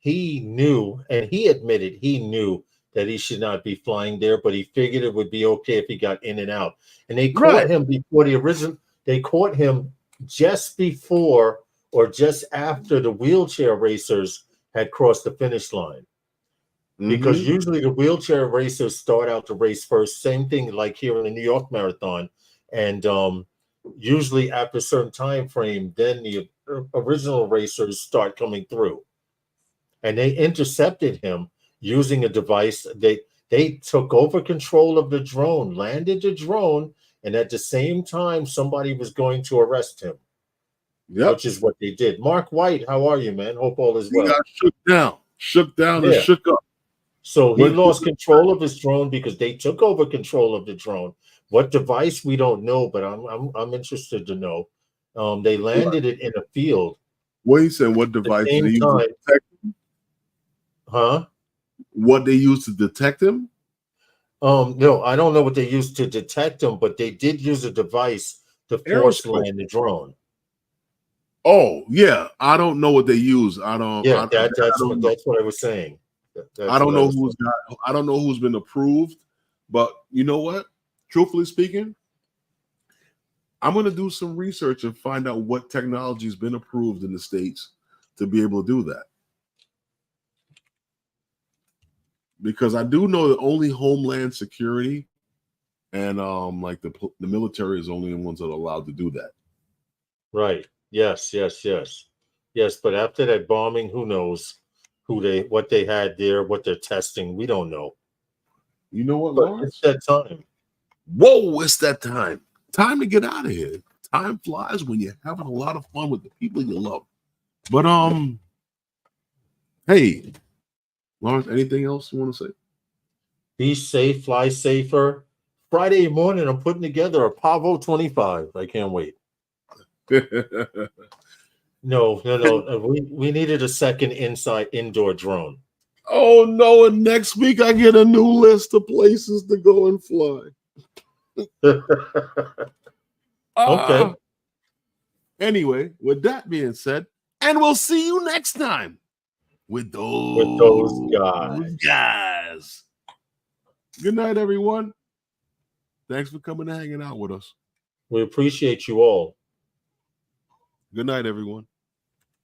Speaker 2: he knew, and he admitted he knew that he should not be flying there, but he figured it would be okay if he got in and out. And they caught him before the original. They caught him just before or just after the wheelchair racers had crossed the finish line. Because usually the wheelchair racers start out the race first. Same thing like here in the New York Marathon. And usually after a certain time frame, then the original racers start coming through. And they intercepted him using a device. They took over control of the drone, landed the drone, and at the same time, somebody was going to arrest him. Which is what they did. Mark White, how are you, man? Hope all is well.
Speaker 1: He got shook down and shook up.
Speaker 2: So he lost control of his drone because they took over control of the drone. What device, we don't know, but I'm interested to know. They landed it in a field.
Speaker 1: What he said? What device did they use to detect him?
Speaker 2: Huh?
Speaker 1: What they used to detect him?
Speaker 2: No, I don't know what they used to detect him, but they did use a device to force land the drone.
Speaker 1: Oh yeah, I don't know what they use. I don't.
Speaker 2: Yeah, that's what I was saying.
Speaker 1: I don't know I don't know who's been approved, but you know what? Truthfully speaking, I'm going to do some research and find out what technology has been approved in the States to be able to do that. Because I do know that only Homeland Security and like the military is only the ones that are allowed to do that.
Speaker 2: Right. Yes. But after that bombing, who knows what they had there, what they're testing. We don't know.
Speaker 1: You know what,
Speaker 2: but
Speaker 1: Lawrence?
Speaker 2: It's that time.
Speaker 1: Whoa, it's that time. Time to get out of here. Time flies when you're having a lot of fun with the people you love. But hey, Lawrence, anything else you want to say?
Speaker 2: Be safe, fly safer. Friday morning, I'm putting together a Pavo 25. I can't wait. No. We needed a second indoor drone.
Speaker 1: Oh no! And next week I get a new list of places to go and fly.
Speaker 2: Okay.
Speaker 1: Anyway, with that being said, and we'll see you next time with those guys. Good night, everyone. Thanks for coming and hanging out with us.
Speaker 2: We appreciate you all.
Speaker 1: Good night, everyone.